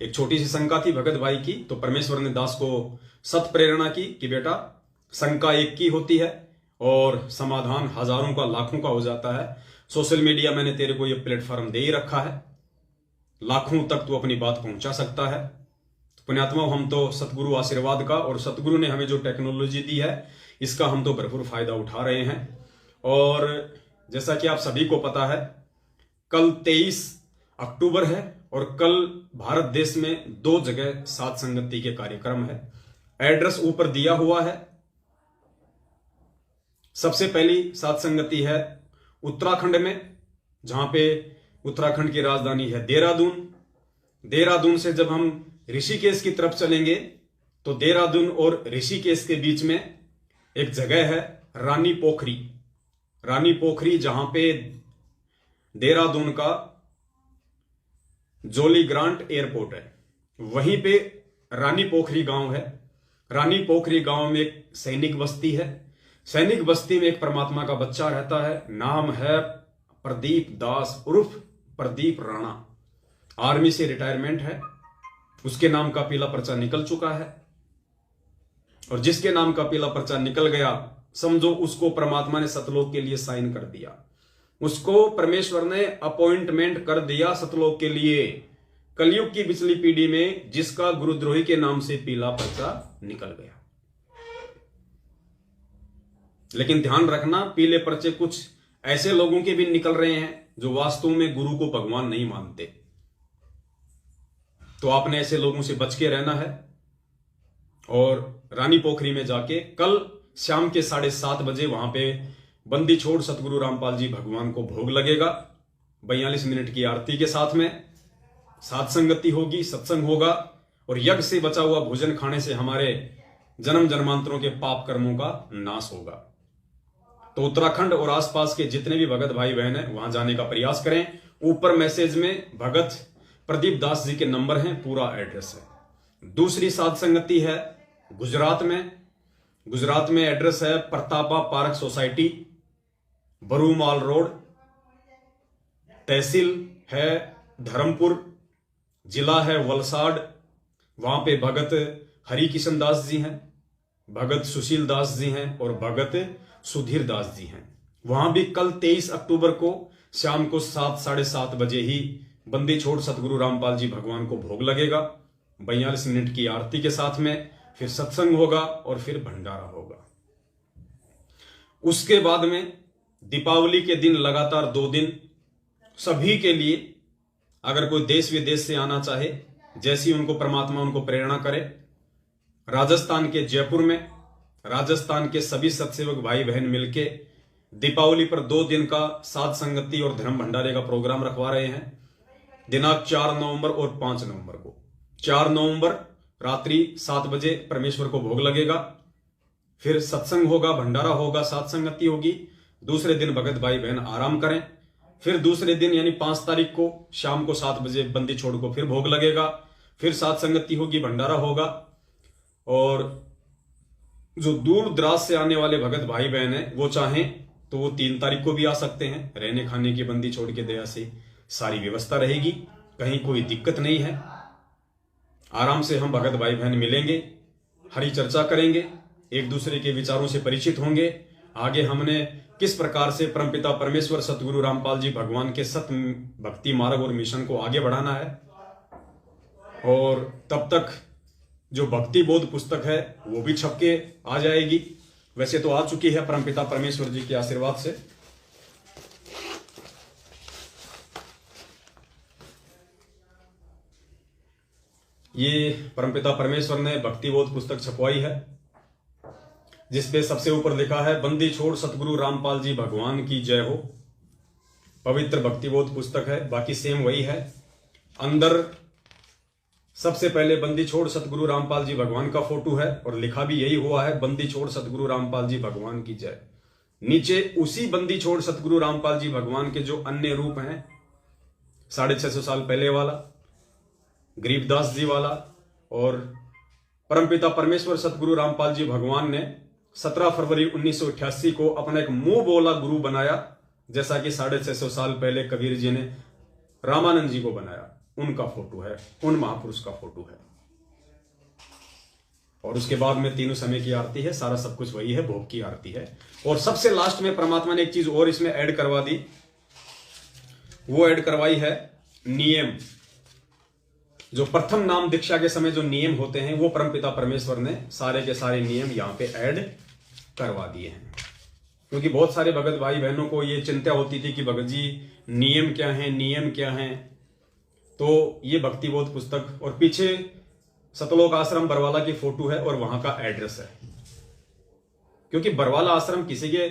एक छोटी सी शंका थी भगत भाई की, तो परमेश्वर ने दास को सत प्रेरणा की कि बेटा, शंका एक की होती है और समाधान हजारों का, लाखों का हो जाता है। सोशल मीडिया मैंने तेरे को यह प्लेटफॉर्म दे ही रखा है, लाखों तक तू अपनी बात पहुंचा सकता है। तो पुण्यात्मा, हम तो सतगुरु आशीर्वाद का और सतगुरु ने हमें जो टेक्नोलॉजी दी है, इसका हम तो भरपूर फायदा उठा रहे हैं। और जैसा कि आप सभी को पता है, कल 23 अक्टूबर है और कल भारत देश में 2 जगह सात संगति के कार्यक्रम है। एड्रेस ऊपर दिया हुआ है। सबसे पहली सात संगति है उत्तराखंड में, जहां पे उत्तराखंड की राजधानी है देहरादून। देहरादून से जब हम ऋषिकेश की तरफ चलेंगे, तो देहरादून और ऋषिकेश के बीच में एक जगह है रानी पोखरी। रानी पोखरी, जहां पे देहरादून का जोली ग्रांट एयरपोर्ट है, वहीं पे रानी पोखरी गांव है। रानी पोखरी गांव में एक सैनिक बस्ती है। सैनिक बस्ती में एक परमात्मा का बच्चा रहता है, नाम है प्रदीप दास उर्फ प्रदीप राणा। आर्मी से रिटायरमेंट है, उसके नाम का पीला पर्चा निकल चुका है। और जिसके नाम का पीला पर्चा निकल गया, समझो उसको परमात्मा ने सतलोक के लिए साइन कर दिया, उसको परमेश्वर ने अपॉइंटमेंट कर दिया सतलोक के लिए। कलयुग की पिछली पीढ़ी में जिसका गुरुद्रोही के नाम से पीला पर्चा निकल गया। लेकिन ध्यान रखना, पीले पर्चे कुछ ऐसे लोगों के भी निकल रहे हैं जो वास्तव में गुरु को भगवान नहीं मानते। तो आपने ऐसे लोगों से बच के रहना है। और रानी पोखरी में जाके कल शाम के 7:30 बजे वहां पे बंदी छोड़ सतगुरु रामपाल जी भगवान को भोग लगेगा। 42 मिनट की आरती के साथ में सात संगति होगी, सत्संग होगा, और यज्ञ से बचा हुआ भोजन खाने से हमारे जन्म जन्मांतरों के पाप कर्मों का नाश होगा। तो उत्तराखंड और आसपास के जितने भी भगत भाई बहन हैं, वहां जाने का प्रयास करें। ऊपर मैसेज में भगत प्रदीप दास जी के नंबर हैं, पूरा एड्रेस है। दूसरी सात संगति है गुजरात में। गुजरात में एड्रेस है प्रतापा पार्क सोसाइटी, बरूमाल रोड, तहसील है धर्मपुर, जिला है वलसाड। वहां पे भगत हरि किशन दास जी हैं, भगत सुशील दास जी हैं और भगत सुधीर दास जी हैं। वहां भी कल 23 अक्टूबर को शाम को 7, 7:30 बजे ही बंदी छोड़ सतगुरु रामपाल जी भगवान को भोग लगेगा। 42 मिनट की आरती के साथ में फिर सत्संग होगा और फिर भंडारा होगा। उसके बाद में दीपावली के दिन लगातार 2 दिन सभी के लिए, अगर कोई देश विदेश से आना चाहे, जैसी उनको परमात्मा उनको प्रेरणा करे, राजस्थान के जयपुर में राजस्थान के सभी सत्सेवक भाई बहन मिलके दीपावली पर 2 दिन का सात संगति और धर्म भंडारे का प्रोग्राम रखवा रहे हैं। दिनांक 4 नवंबर और 5 नवंबर को। 4 नवंबर रात्रि 7 बजे परमेश्वर को भोग लगेगा, फिर सत्संग होगा, भंडारा होगा, सात संगति होगी। दूसरे दिन भगत भाई बहन आराम करें। फिर दूसरे दिन यानी 5 तारीख को शाम को 7 बजे बंदी छोड़ को फिर भोग लगेगा, फिर सात संगति होगी, भंडारा होगा। और जो दूर दराज से आने वाले भगत भाई बहन हैं, वो चाहें तो वो 3 तारीख को भी आ सकते हैं। रहने खाने की बंदी छोड़ के दया से सारी व्यवस्था रहेगी। कहीं कोई दिक्कत नहीं है। आराम से हम भगत भाई बहन मिलेंगे, हरी चर्चा करेंगे, एक दूसरे के विचारों से परिचित होंगे। आगे हमने किस प्रकार से परमपिता परमेश्वर सतगुरु रामपाल जी भगवान के सत भक्ति मार्ग और मिशन को आगे बढ़ाना है। और तब तक जो भक्ति बोध पुस्तक है वो भी छप के आ जाएगी। वैसे तो आ चुकी है परमपिता परमेश्वर जी के आशीर्वाद से। ये परमपिता परमेश्वर ने भक्ति बोध पुस्तक छपवाई है, जिसपे सबसे ऊपर लिखा है बंदी छोड़ सतगुरु रामपाल जी भगवान की जय हो। पवित्र भक्ति बोध पुस्तक है, बाकी सेम वही है। अंदर सबसे पहले बंदी छोड़ सतगुरु रामपाल जी भगवान का फोटो है और लिखा भी यही हुआ है, बंदी छोड़ सतगुरु रामपाल जी भगवान की जय। नीचे उसी बंदी छोड़ सतगुरु रामपाल जी भगवान के जो अन्य रूप हैं, 650 साल पहले वाला, गरीबदास जी वाला, और परमपिता परमेश्वर सतगुरु रामपाल जी भगवान ने 17 फरवरी 1988 को अपना एक मुंह बोला गुरु बनाया, जैसा कि 650 साल पहले कबीर जी ने रामानंद जी को बनाया। उनका फोटो है, उन महापुरुष का फोटो है। और उसके बाद में तीनों समय की आरती है, सारा सब कुछ वही है, भोग की आरती है। और सबसे लास्ट में परमात्मा ने एक चीज और इसमें ऐड करवा दी, वो ऐड करवाई है नियम। जो प्रथम नाम दीक्षा के समय जो नियम होते हैं वो परमपिता परमेश्वर ने सारे के सारे नियम यहां पे ऐड करवा दिए हैं। क्योंकि बहुत सारे भगत भाई बहनों को ये चिंता होती थी कि भगत जी नियम क्या है, नियम क्या है। तो ये भक्ति बोध पुस्तक, और पीछे सतलोक आश्रम बरवाला की फोटो है और वहां का एड्रेस है। क्योंकि बरवाला आश्रम किसी के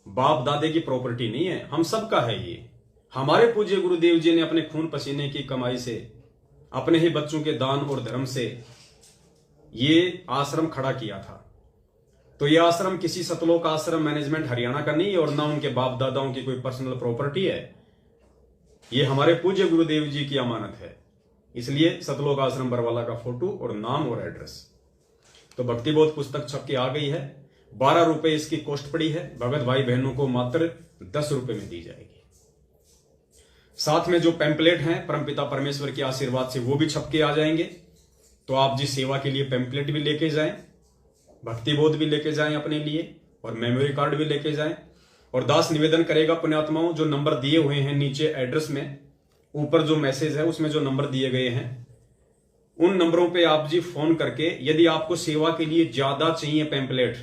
बाप दादे की प्रॉपर्टी नहीं है, हम सबका है। ये हमारे पूज्य गुरुदेव जी ने अपने खून पसीने की कमाई से, अपने ही बच्चों के दान और धर्म से ये आश्रम खड़ा किया था। तो ये आश्रम किसी सतलोक आश्रम मैनेजमेंट हरियाणा का नहीं है और ना उनके बाप दादाओं की कोई पर्सनल प्रॉपर्टी है। ये हमारे पूज्य गुरुदेव जी की अमानत है। इसलिए सतलोक आश्रम बरवाला का फोटो और नाम और एड्रेस। तो भक्ति बोध पुस्तक छप के आ गई है। 12 रुपए इसकी कॉस्ट पड़ी है। भगत भाई बहनों को मात्र 10 रुपए में दी जाएगी। साथ में जो पैम्पलेट हैं परमपिता परमेश्वर के आशीर्वाद से वो भी छप के आ जाएंगे। तो आप जी सेवा के लिए पैम्पलेट भी लेके जाएं, भक्ति बोध भी लेके जाएं अपने लिए, और मेमोरी कार्ड भी लेके जाएं। और दास निवेदन करेगा पुण्यात्माओं, जो नंबर दिए हुए हैं नीचे एड्रेस में, ऊपर जो मैसेज है उसमें जो नंबर दिए गए हैं, उन नंबरों पे आप जी फोन करके, यदि आपको सेवा के लिए ज्यादा चाहिए पैम्पलेट,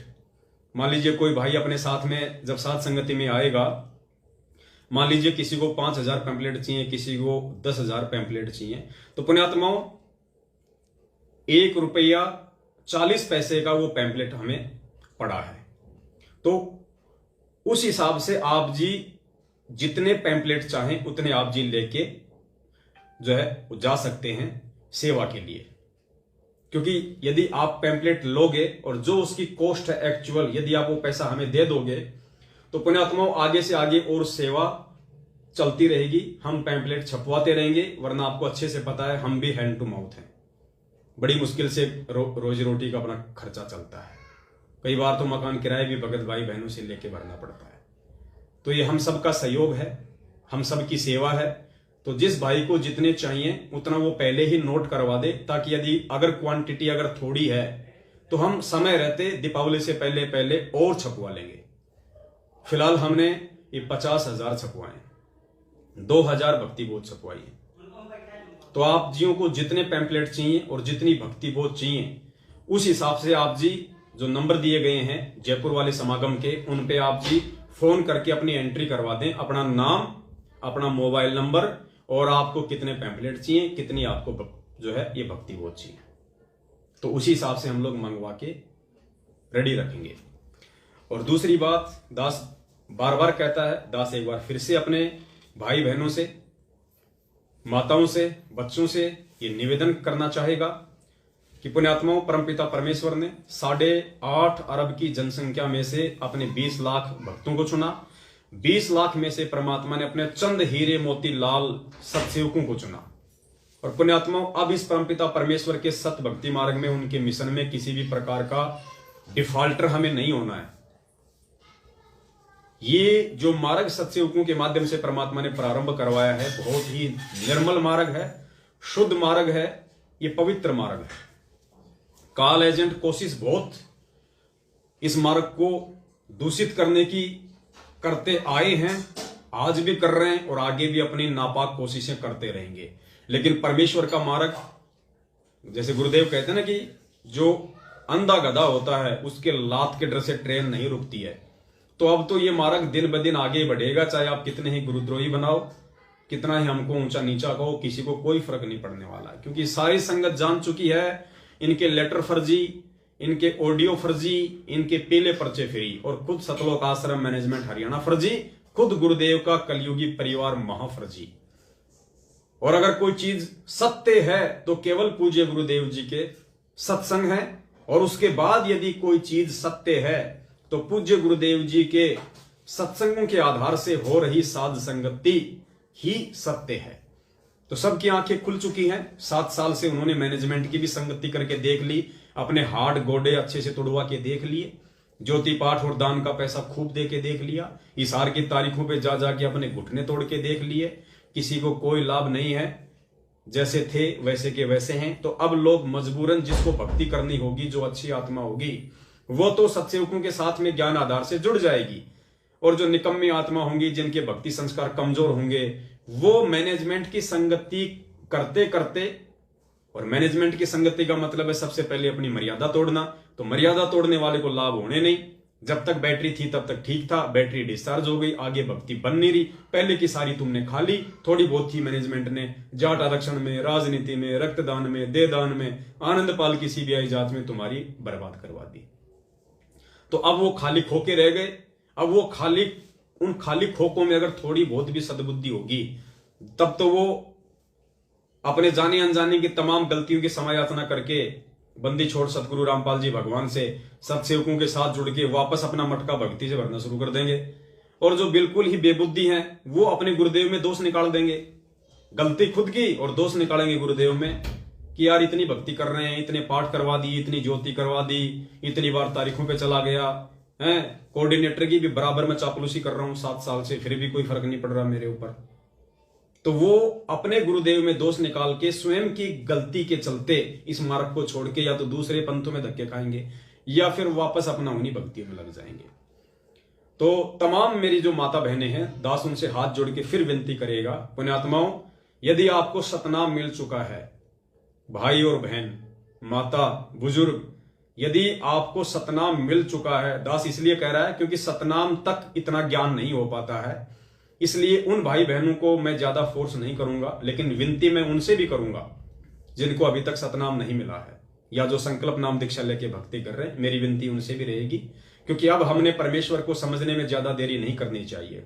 मान लीजिए कोई भाई अपने साथ में जब साथ संगति में आएगा, मान लीजिए किसी को 5000 पैम्पलेट चाहिए, किसी को 10,000 पैम्पलेट चाहिए, तो पुण्यात्माओं 1 रुपया 40 पैसे का वो पैम्पलेट हमें पड़ा है। तो उस हिसाब से आप जी जितने पैम्पलेट चाहें उतने आप जी लेके जो है जा सकते हैं सेवा के लिए। क्योंकि यदि आप पैम्पलेट लोगे और जो उसकी कॉस्ट है एक्चुअल, यदि आप वो पैसा हमें दे दोगे, तो पुण्यात्माओं आगे से आगे और सेवा चलती रहेगी। हम पैम्पलेट छपवाते रहेंगे, वरना आपको अच्छे से पता है हम भी हैंड टू माउथ हैं। बड़ी मुश्किल से रोजी रोटी का अपना खर्चा चलता है। कई बार तो मकान किराए भी भगत भाई बहनों से लेके भरना पड़ता है। तो ये हम सबका सहयोग है, हम सबकी सेवा है। तो जिस भाई को जितने चाहिए उतना वो पहले ही नोट करवा दे, ताकि यदि अगर क्वांटिटी अगर थोड़ी है तो हम समय रहते दीपावली से पहले पहले और छपवा लेंगे। फिलहाल हमने ये 50,000 छपवाए, 2000 भक्ति बोध छपवाई है। तो आप जियों को जितने पैम्पलेट चाहिए और जितनी भक्ति बोध चाहिए, उस हिसाब से आप जी जो नंबर दिए गए हैं जयपुर वाले समागम के, उन पे आप जी फोन करके अपनी एंट्री करवा दें, अपना नाम, अपना मोबाइल नंबर, और आपको कितने पैम्पलेट चाहिए, कितनी आपको जो है ये भक्ति बोध चाहिए। तो उसी हिसाब से हम लोग मंगवा के रेडी रखेंगे। और दूसरी बात, दास बार बार कहता है, दास एक बार फिर से अपने भाई बहनों से, माताओं से, बच्चों से ये निवेदन करना चाहेगा कि पुण्यात्माओं परमपिता परमेश्वर ने 8.5 अरब की जनसंख्या में से अपने 20 लाख भक्तों को चुना। 20 लाख में से परमात्मा ने अपने चंद हीरे मोती लाल सतसेवकों को चुना। और पुण्यात्माओं अब इस परमपिता परमेश्वर के सत भक्ति मार्ग में, उनके मिशन में किसी भी प्रकार का डिफॉल्टर हमें नहीं होना है। ये जो मार्ग सतसेवकों के माध्यम से परमात्मा ने प्रारंभ करवाया है, बहुत ही निर्मल मार्ग है। शुद्ध मार्ग है, ये पवित्र मार्ग है। काल एजेंट कोशिश बहुत इस मार्ग को दूषित करने की करते आए हैं, आज भी कर रहे हैं और आगे भी अपनी नापाक कोशिशें करते रहेंगे। लेकिन परमेश्वर का मार्ग, जैसे गुरुदेव कहते हैं ना कि जो अंधा गधा होता है उसके लात के डर से ट्रेन नहीं रुकती है। तो अब तो ये मार्ग दिन ब दिन आगे बढ़ेगा, चाहे आप कितने ही गुरुद्रोही बनाओ, कितना ही हमको ऊंचा नीचा कहो, किसी को कोई फर्क नहीं पड़ने वाला है। क्योंकि सारी संगत जान चुकी है, इनके लेटर फर्जी, इनके ऑडियो फर्जी, इनके पीले पर्चे फ्री, और खुद सतलोक आश्रम मैनेजमेंट हरियाणा फर्जी, खुद गुरुदेव का कलयुगी परिवार महाफर्जी। और अगर कोई चीज सत्य है तो केवल पूज्य गुरुदेव जी के सत्संग है, और उसके बाद यदि कोई चीज सत्य है तो पूज्य गुरुदेव जी के सत्संगों के आधार से हो रही साध संगति ही सत्य है। तो सबकी आंखें खुल चुकी हैं। 7 साल से उन्होंने मैनेजमेंट की भी संगति करके देख ली, अपने हाड़ गोडे अच्छे से तोड़वा के देख लिए, ज्योति पाठ और दान का पैसा खूब दे के देख लिया, इशार की तारीखों पे जा जाके अपने घुटने तोड़ के देख लिए, किसी को कोई लाभ नहीं है, जैसे थे वैसे के वैसे हैं। तो अब लोग मजबूरन जिसको भक्ति करनी होगी, जो अच्छी आत्मा होगी, वो तो सत्सेवकों के साथ में ज्ञान आधार से जुड़ जाएगी, और जो निकम्मी आत्मा होंगी, जिनके भक्ति संस्कार कमजोर होंगे, वो मैनेजमेंट की संगति करते करते, और मैनेजमेंट की संगति का मतलब है सबसे पहले अपनी मर्यादा तोड़ना। तो मर्यादा तोड़ने वाले को लाभ होने नहीं। जब तक बैटरी थी तब तक ठीक था, बैटरी डिस्चार्ज हो गई, आगे भक्ति बन नहीं रही, पहले की सारी तुमने खा ली, थोड़ी बहुत थी मैनेजमेंट ने जाट आरक्षण में, राजनीति में, रक्तदान में, देदान में, आनंदपाल की सीबीआई जांच में तुम्हारी बर्बाद करवा दी। तो अब वो खाली खोके रह गए। अब वो उन खाली खोकों में अगर थोड़ी बहुत भी सद्बुद्धि होगी, तब तो वो अपने जाने अनजाने की तमाम गलतियों की समायाचना करके बंदी छोड़ सतगुरु रामपाल जी भगवान से सत्सेवकों के साथ जुड़ के वापस अपना मटका भक्ति से भरना शुरू कर देंगे। और जो बिल्कुल ही बेबुद्धि हैं, वो अपने गुरुदेव में दोष निकाल देंगे, गलती खुद की, और दोष निकालेंगे गुरुदेव में कि यार इतनी भक्ति कर रहे हैं, इतने पाठ करवा दी, इतनी ज्योति करवा दी, इतनी बार तारीखों पे चला गया है, कोऑर्डिनेटर की भी बराबर में चापलूसी कर रहा हूं 7 साल से, फिर भी कोई फर्क नहीं पड़ रहा मेरे ऊपर। तो वो अपने गुरुदेव में दोष निकाल के स्वयं की गलती के चलते इस मार्ग को छोड़ के या तो दूसरे पंथों में धक्के खाएंगे, या फिर वापस अपना उन्हीं भक्तियों में लग जाएंगे। तो तमाम मेरी जो माता बहनें हैं, दास उनसे हाथ जोड़ के फिर विनती करेगा, पुण्यात्माओं, यदि आपको सतनाम मिल चुका है, भाई और बहन, माता, बुजुर्ग, यदि आपको सतनाम मिल चुका है, दास इसलिए कह रहा है क्योंकि सतनाम तक इतना ज्ञान नहीं हो पाता है, इसलिए उन भाई बहनों को मैं ज्यादा फोर्स नहीं करूंगा, लेकिन विनती मैं उनसे भी करूंगा जिनको अभी तक सतनाम नहीं मिला है, या जो संकल्प नाम दीक्षा लेके भक्ति कर रहे हैं। मेरी विनती उनसे भी रहेगी, क्योंकि अब हमने परमेश्वर को समझने में ज्यादा देरी नहीं करनी चाहिए।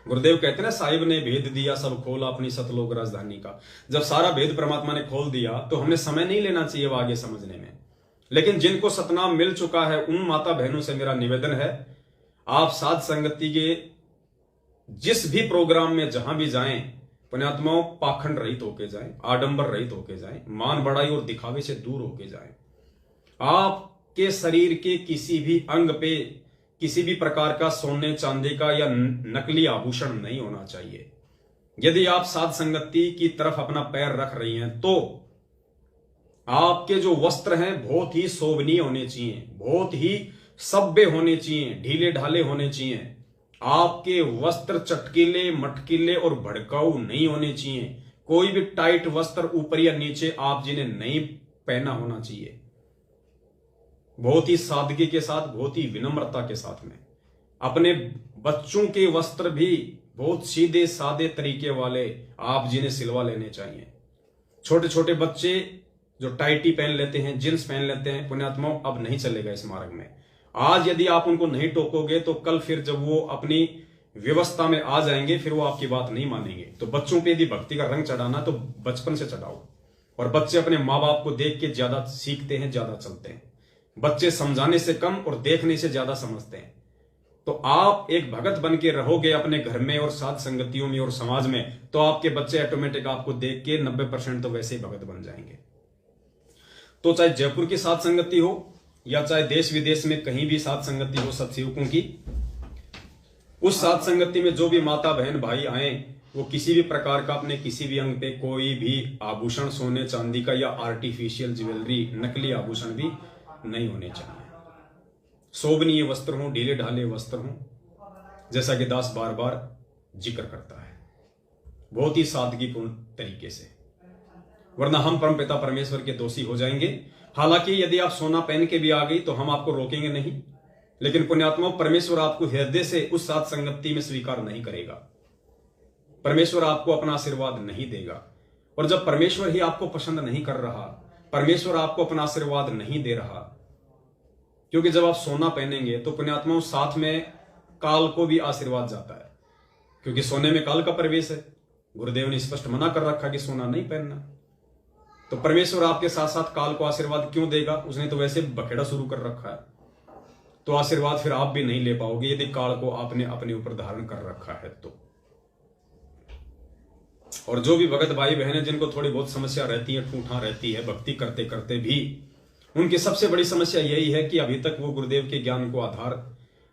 गुरुदेव कहते हैं ना, साहिब ने भेद दिया सब खोला अपनी सतलोक राजधानी का। जब सारा भेद परमात्मा ने खोल दिया तो हमने समय नहीं लेना चाहिए वो आगे समझने में। लेकिन जिनको सतनाम मिल चुका है, उन माता बहनों से मेरा निवेदन है, आप साध संगति के जिस भी प्रोग्राम में जहां भी जाएं, पुण्यात्माओं, पाखंड रहित होके जाएं, आडंबर रहित होके जाएं, मान बढ़ाई और दिखावे से दूर होके जाएं। आपके शरीर के किसी भी अंग पे किसी भी प्रकार का सोने चांदी का या नकली आभूषण नहीं होना चाहिए। यदि आप साध संगति की तरफ अपना पैर रख रही हैं तो आपके जो वस्त्र हैं बहुत ही शोभनीय होने चाहिए, बहुत ही सभ्य होने चाहिए, ढीले ढाले होने चाहिए। आपके वस्त्र चटकीले, मटकीले और भड़काऊ नहीं होने चाहिए। कोई भी टाइट वस्त्र ऊपर या नीचे आप जिन्हें नहीं पहना होना चाहिए। बहुत ही सादगी के साथ, बहुत ही विनम्रता के साथ में। अपने बच्चों के वस्त्र भी बहुत सीधे सादे तरीके वाले आप जिन्हें सिलवा लेने चाहिए। छोटे छोटे बच्चे जो टाइटी पहन लेते हैं, जींस पहन लेते हैं, पुण्यात्माओं, अब नहीं चलेगा इस मार्ग में। आज यदि आप उनको नहीं टोकोगे तो कल फिर जब वो अपनी व्यवस्था में आ जाएंगे, फिर वो आपकी बात नहीं मानेंगे। तो बच्चों पे यदि भक्ति का रंग चढ़ाना तो बचपन से चढ़ाओ। और बच्चे अपने माँ बाप को देख के ज्यादा सीखते हैं, ज्यादा चलते हैं। बच्चे समझाने से कम और देखने से ज्यादा समझते हैं। तो आप एक भगत बन के रहोगे अपने घर में और साध संगतियों में और समाज में, तो आपके बच्चे ऑटोमेटिक आपको देख के 90% तो वैसे ही भगत बन जाएंगे। तो चाहे जयपुर की साध संगति हो या चाहे देश विदेश में कहीं भी साध संगति हो सत्सेवकों की, उस साध संगति में जो भी माता बहन भाई आए, वो किसी भी प्रकार का अपने किसी भी अंग पे कोई भी आभूषण सोने चांदी का या आर्टिफिशियल ज्वेलरी नकली आभूषण भी नहीं होने चाहिए। शोभनीय वस्त्र हों, ढीले ढाले वस्त्र हों, जैसा कि दास बार बार जिक्र करता है, बहुत ही सादगीपूर्ण तरीके से, वरना हम परमपिता परमेश्वर के दोषी हो जाएंगे। हालांकि यदि आप सोना पहन के भी आ गई तो हम आपको रोकेंगे नहीं, लेकिन पुण्यात्माओं, परमेश्वर आपको हृदय से उस साथ संगति में स्वीकार नहीं करेगा। परमेश्वर आपको अपना आशीर्वाद नहीं देगा। और जब परमेश्वर ही आपको पसंद नहीं कर रहा, परमेश्वर आपको अपना आशीर्वाद नहीं दे रहा, क्योंकि जब आप सोना पहनेंगे तो पुण्यात्माओं साथ में काल को भी आशीर्वाद जाता है, क्योंकि सोने में काल का प्रवेश है। गुरुदेव ने स्पष्ट मना कर रखा कि सोना नहीं पहनना। तो परमेश्वर आपके साथ साथ काल को आशीर्वाद क्यों देगा? उसने तो वैसे बखेड़ा शुरू कर रखा है, तो आशीर्वाद फिर आप भी नहीं ले पाओगे यदि काल को आपने अपने ऊपर धारण कर रखा है तो। और जो भी भगत भाई बहन जिनको थोड़ी बहुत समस्या रहती है, ठूठा रहती है भक्ति करते करते भी, उनकी सबसे बड़ी समस्या यही है कि अभी तक वो गुरुदेव के ज्ञान को आधार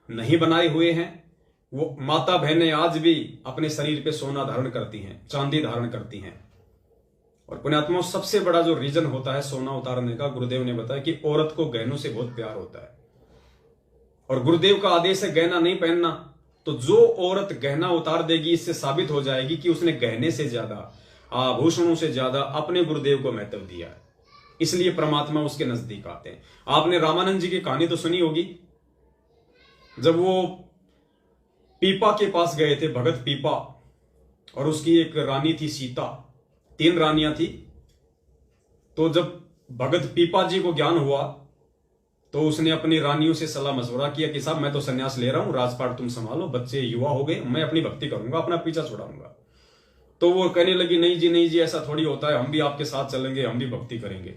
नहीं बनाए हुए हैं। वो माता बहनें आज भी अपने शरीर पे सोना धारण करती हैं, चांदी धारण करती हैं। और पुण्यात्माओं, सबसे बड़ा जो रीजन होता है सोना उतारने का, गुरुदेव ने बताया कि औरत को गहनों से बहुत प्यार होता है, और गुरुदेव का आदेश है गहना नहीं पहनना। तो जो औरत गहना उतार देगी, इससे साबित हो जाएगी कि उसने गहने से ज्यादा, आभूषणों से ज्यादा अपने गुरुदेव को महत्व दिया है, इसलिए परमात्मा उसके नजदीक आते हैं। आपने रामानंद जी की कहानी तो सुनी होगी, जब वो पीपा के पास गए थे, भगत पीपा, और उसकी एक रानी थी सीता, 3 रानियां थी। तो जब भगत पीपा जी को ज्ञान हुआ तो उसने अपनी रानियों से सलाह मशवरा किया कि साहब मैं तो संन्यास ले रहा हूं, राजपाट तुम संभालो, बच्चे युवा हो गए, मैं अपनी भक्ति करूंगा, अपना पीछा छुड़ाऊंगा। तो वो कहने लगी नहीं जी नहीं जी, ऐसा थोड़ी होता है, हम भी आपके साथ चलेंगे, हम भी भक्ति करेंगे।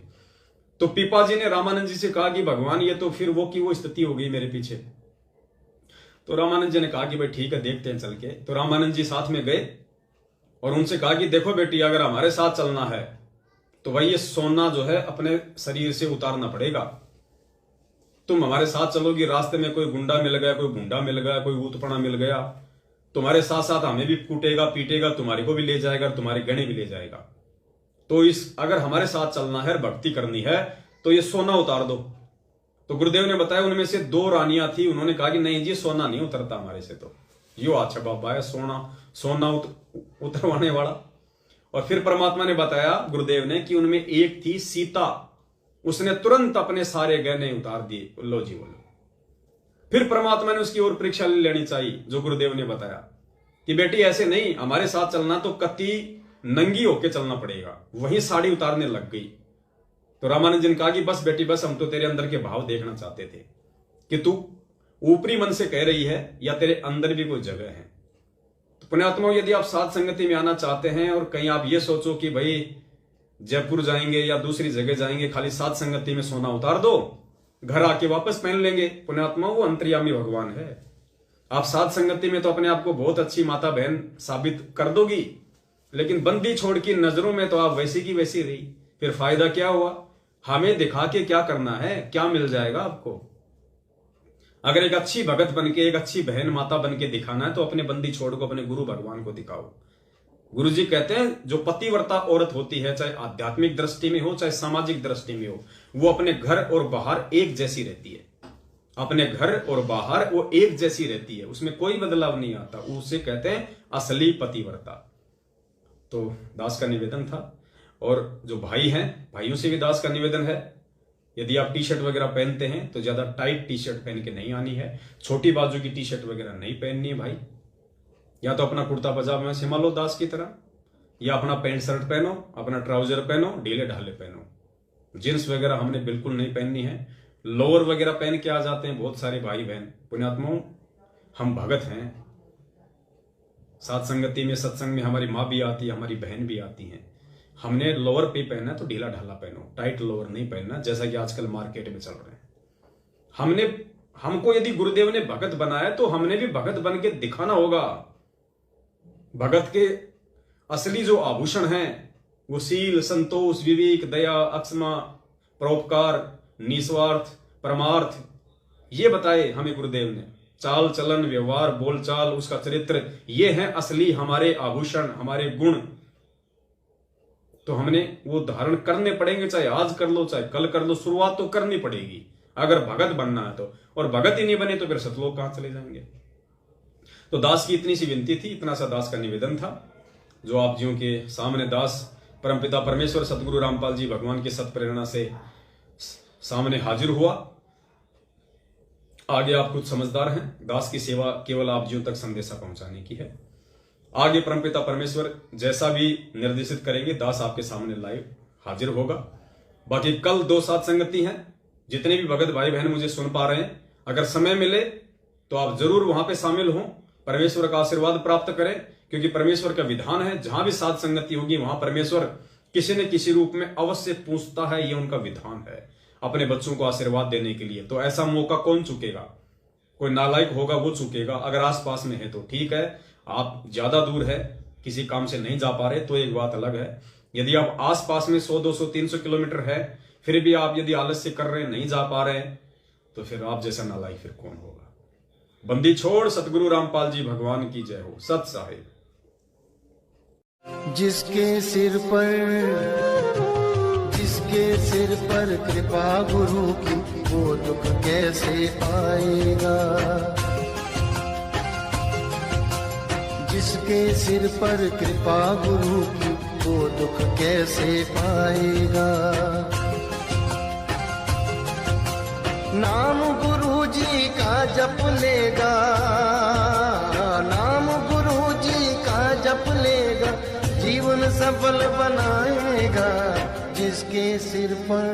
तो पीपा जी ने रामानंद जी से कहा कि भगवान ये तो फिर वो की वो स्थिति हो गई मेरे पीछे। तो रामानंद जी ने कहा कि भाई ठीक है, देखते हैं चल के। तो रामानंद जी साथ में गए और उनसे कहा कि देखो बेटी, अगर हमारे साथ चलना है तो भाई ये सोना जो है अपने शरीर से उतारना पड़ेगा। तुम हमारे साथ चलोगी, रास्ते में कोई गुंडा मिल गया, कोई गुंडा मिल गया, कोई ऊतपना मिल गया, तुम्हारे साथ साथ हमें भी कूटेगा पीटेगा, तुम्हारी को भी ले जाएगा, तुम्हारे गहने भी ले जाएगा। तो इस अगर हमारे साथ चलना है, भक्ति करनी है, तो ये सोना उतार दो। तो गुरुदेव ने बताया उनमें से 2 रानियां थी, उन्होंने कहा कि नहीं जी सोना नहीं उतरता हमारे से। तो यो अच्छा बाबा है, सोना उतरवाने वाला। और फिर परमात्मा ने बताया, गुरुदेव ने, कि उनमें एक थी सीता, उसने तुरंत अपने सारे गहने उतार दिए, लो जी बोलो। फिर परमात्मा ने उसकी और परीक्षा लेनी चाहिए, जो गुरुदेव ने बताया कि बेटी ऐसे नहीं, हमारे साथ चलना तो कति नंगी होके चलना पड़ेगा। वहीं साड़ी उतारने लग गई। तो रामानंद जी ने कहा कि बस बेटी बस, हम तो तेरे अंदर के भाव देखना चाहते थे कि तू ऊपरी मन से कह रही है या तेरे अंदर भी कोई जगह है। तो पुण्यात्माओं, यदि आप साथ संगति में आना चाहते हैं और कहीं आप ये सोचो कि भाई जयपुर जाएंगे या दूसरी जगह जाएंगे, खाली साथ संगति में सोना उतार दो, घर आके वापस पहन लेंगे, पुण्यात्माओं वो अंतर्यामी भगवान है। आप साथ संगति में तो अपने आप को बहुत अच्छी माता बहन साबित कर दोगी, लेकिन बंदी छोड़ की नजरों में तो आप वैसी की वैसी रही। फिर फायदा क्या हुआ? हमें दिखा के क्या करना है, क्या मिल जाएगा आपको? अगर एक अच्छी भगत बन के, एक अच्छी बहन माता बन के दिखाना है तो अपने बंदी छोड़ को अपने गुरु भगवान को दिखाओ। गुरु जी कहते हैं जो पतिव्रता औरत होती है, चाहे आध्यात्मिक दृष्टि में हो चाहे सामाजिक दृष्टि में हो, वो अपने घर और बाहर एक जैसी रहती है। अपने घर और बाहर वो एक जैसी रहती है, उसमें कोई बदलाव नहीं आता। उसे कहते हैं असली पतिव्रता। तो दास का निवेदन था। और जो भाई हैं, भाइयों से भी दास का निवेदन है, यदि आप टी शर्ट वगैरह पहनते हैं तो ज्यादा टाइट टी शर्ट पहन के नहीं आनी है, छोटी बाजू की टी शर्ट वगैरह नहीं पहननी है भाई। या तो अपना कुर्ता पजामा सिमा लो दास की तरह, या अपना पैंट शर्ट पहनो, अपना ट्राउजर पहनो, ढीले ढाले पहनो। जींस वगैरह हमने बिल्कुल नहीं पहननी है। लोअर वगैरह पहन के आ जाते हैं बहुत सारे भाई बहन। पुण्यात्माओं, हम भगत हैं, साथ संगति में सत्संग में हमारी माँ भी आती है, हमारी बहन भी आती है। हमने लोअर पे पहनना तो ढीला ढाला पहनो, टाइट लोअर नहीं पहनना, जैसा कि आजकल मार्केट में चल रहे हैं। हमको यदि गुरुदेव ने भगत बनाया तो हमने भी भगत बन के दिखाना होगा। भगत के असली जो आभूषण हैं वो शील, संतोष, विवेक, दया, अक्षमा, परोपकार, निस्वार्थ, परमार्थ, ये बताए हमें गुरुदेव ने। चाल चलन, व्यवहार, बोलचाल, उसका चरित्र, ये है असली हमारे आभूषण, हमारे गुण। तो हमने वो धारण करने पड़ेंगे, चाहे आज कर लो चाहे कल कर लो, शुरुआत तो करनी पड़ेगी अगर भगत बनना है तो। और भगत ही नहीं बने तो फिर सतलोक कहां चले जाएंगे। तो दास की इतनी सी विनती थी, इतना सा दास का निवेदन था, जो आप जियों के सामने दास परमपिता परमेश्वर सतगुरु रामपाल जी भगवान की सत प्रेरणा से सामने हाजिर हुआ। आगे आप कुछ समझदार हैं, दास की सेवा केवल आप जियों तक संदेशा पहुंचाने की है। आगे परमपिता परमेश्वर जैसा भी निर्देशित करेंगे, दास आपके सामने लाइव हाजिर होगा। बाकी कल 2 साथ संगति हैं, जितने भी भगत भाई बहन मुझे सुन पा रहे हैं, अगर समय मिले तो आप जरूर वहां पे शामिल हों, परमेश्वर का आशीर्वाद प्राप्त करें, क्योंकि परमेश्वर का विधान है जहां भी साथ संगति होगी वहां परमेश्वर किसी न किसी रूप में अवश्य पूछता है, ये उनका विधान है अपने बच्चों को आशीर्वाद देने के लिए। तो ऐसा मौका कौन चुकेगा? कोई नालायक होगा वो चुकेगा। अगर आसपास में है तो ठीक है, आप ज्यादा दूर है, किसी काम से नहीं जा पा रहे तो एक बात अलग है। यदि आप आसपास में 100, 200, 300 किलोमीटर है, फिर भी आप यदि आलस्य कर रहे हैं, नहीं जा पा रहे हैं, तो फिर आप जैसा नालायक फिर कौन होगा। बंदी छोड़ सतगुरु रामपाल जी भगवान की जय हो। सत साहिब। जिसके सिर पर कृपा गुरु की, वो दुख कैसे आएगा। जिसके सिर पर कृपा गुरु की, वो दुख कैसे पाएगा। नाम गुरु जी का जप लेगा, नाम गुरु जी का जप लेगा, जीवन सफल बनाएगा। जिसके सिर पर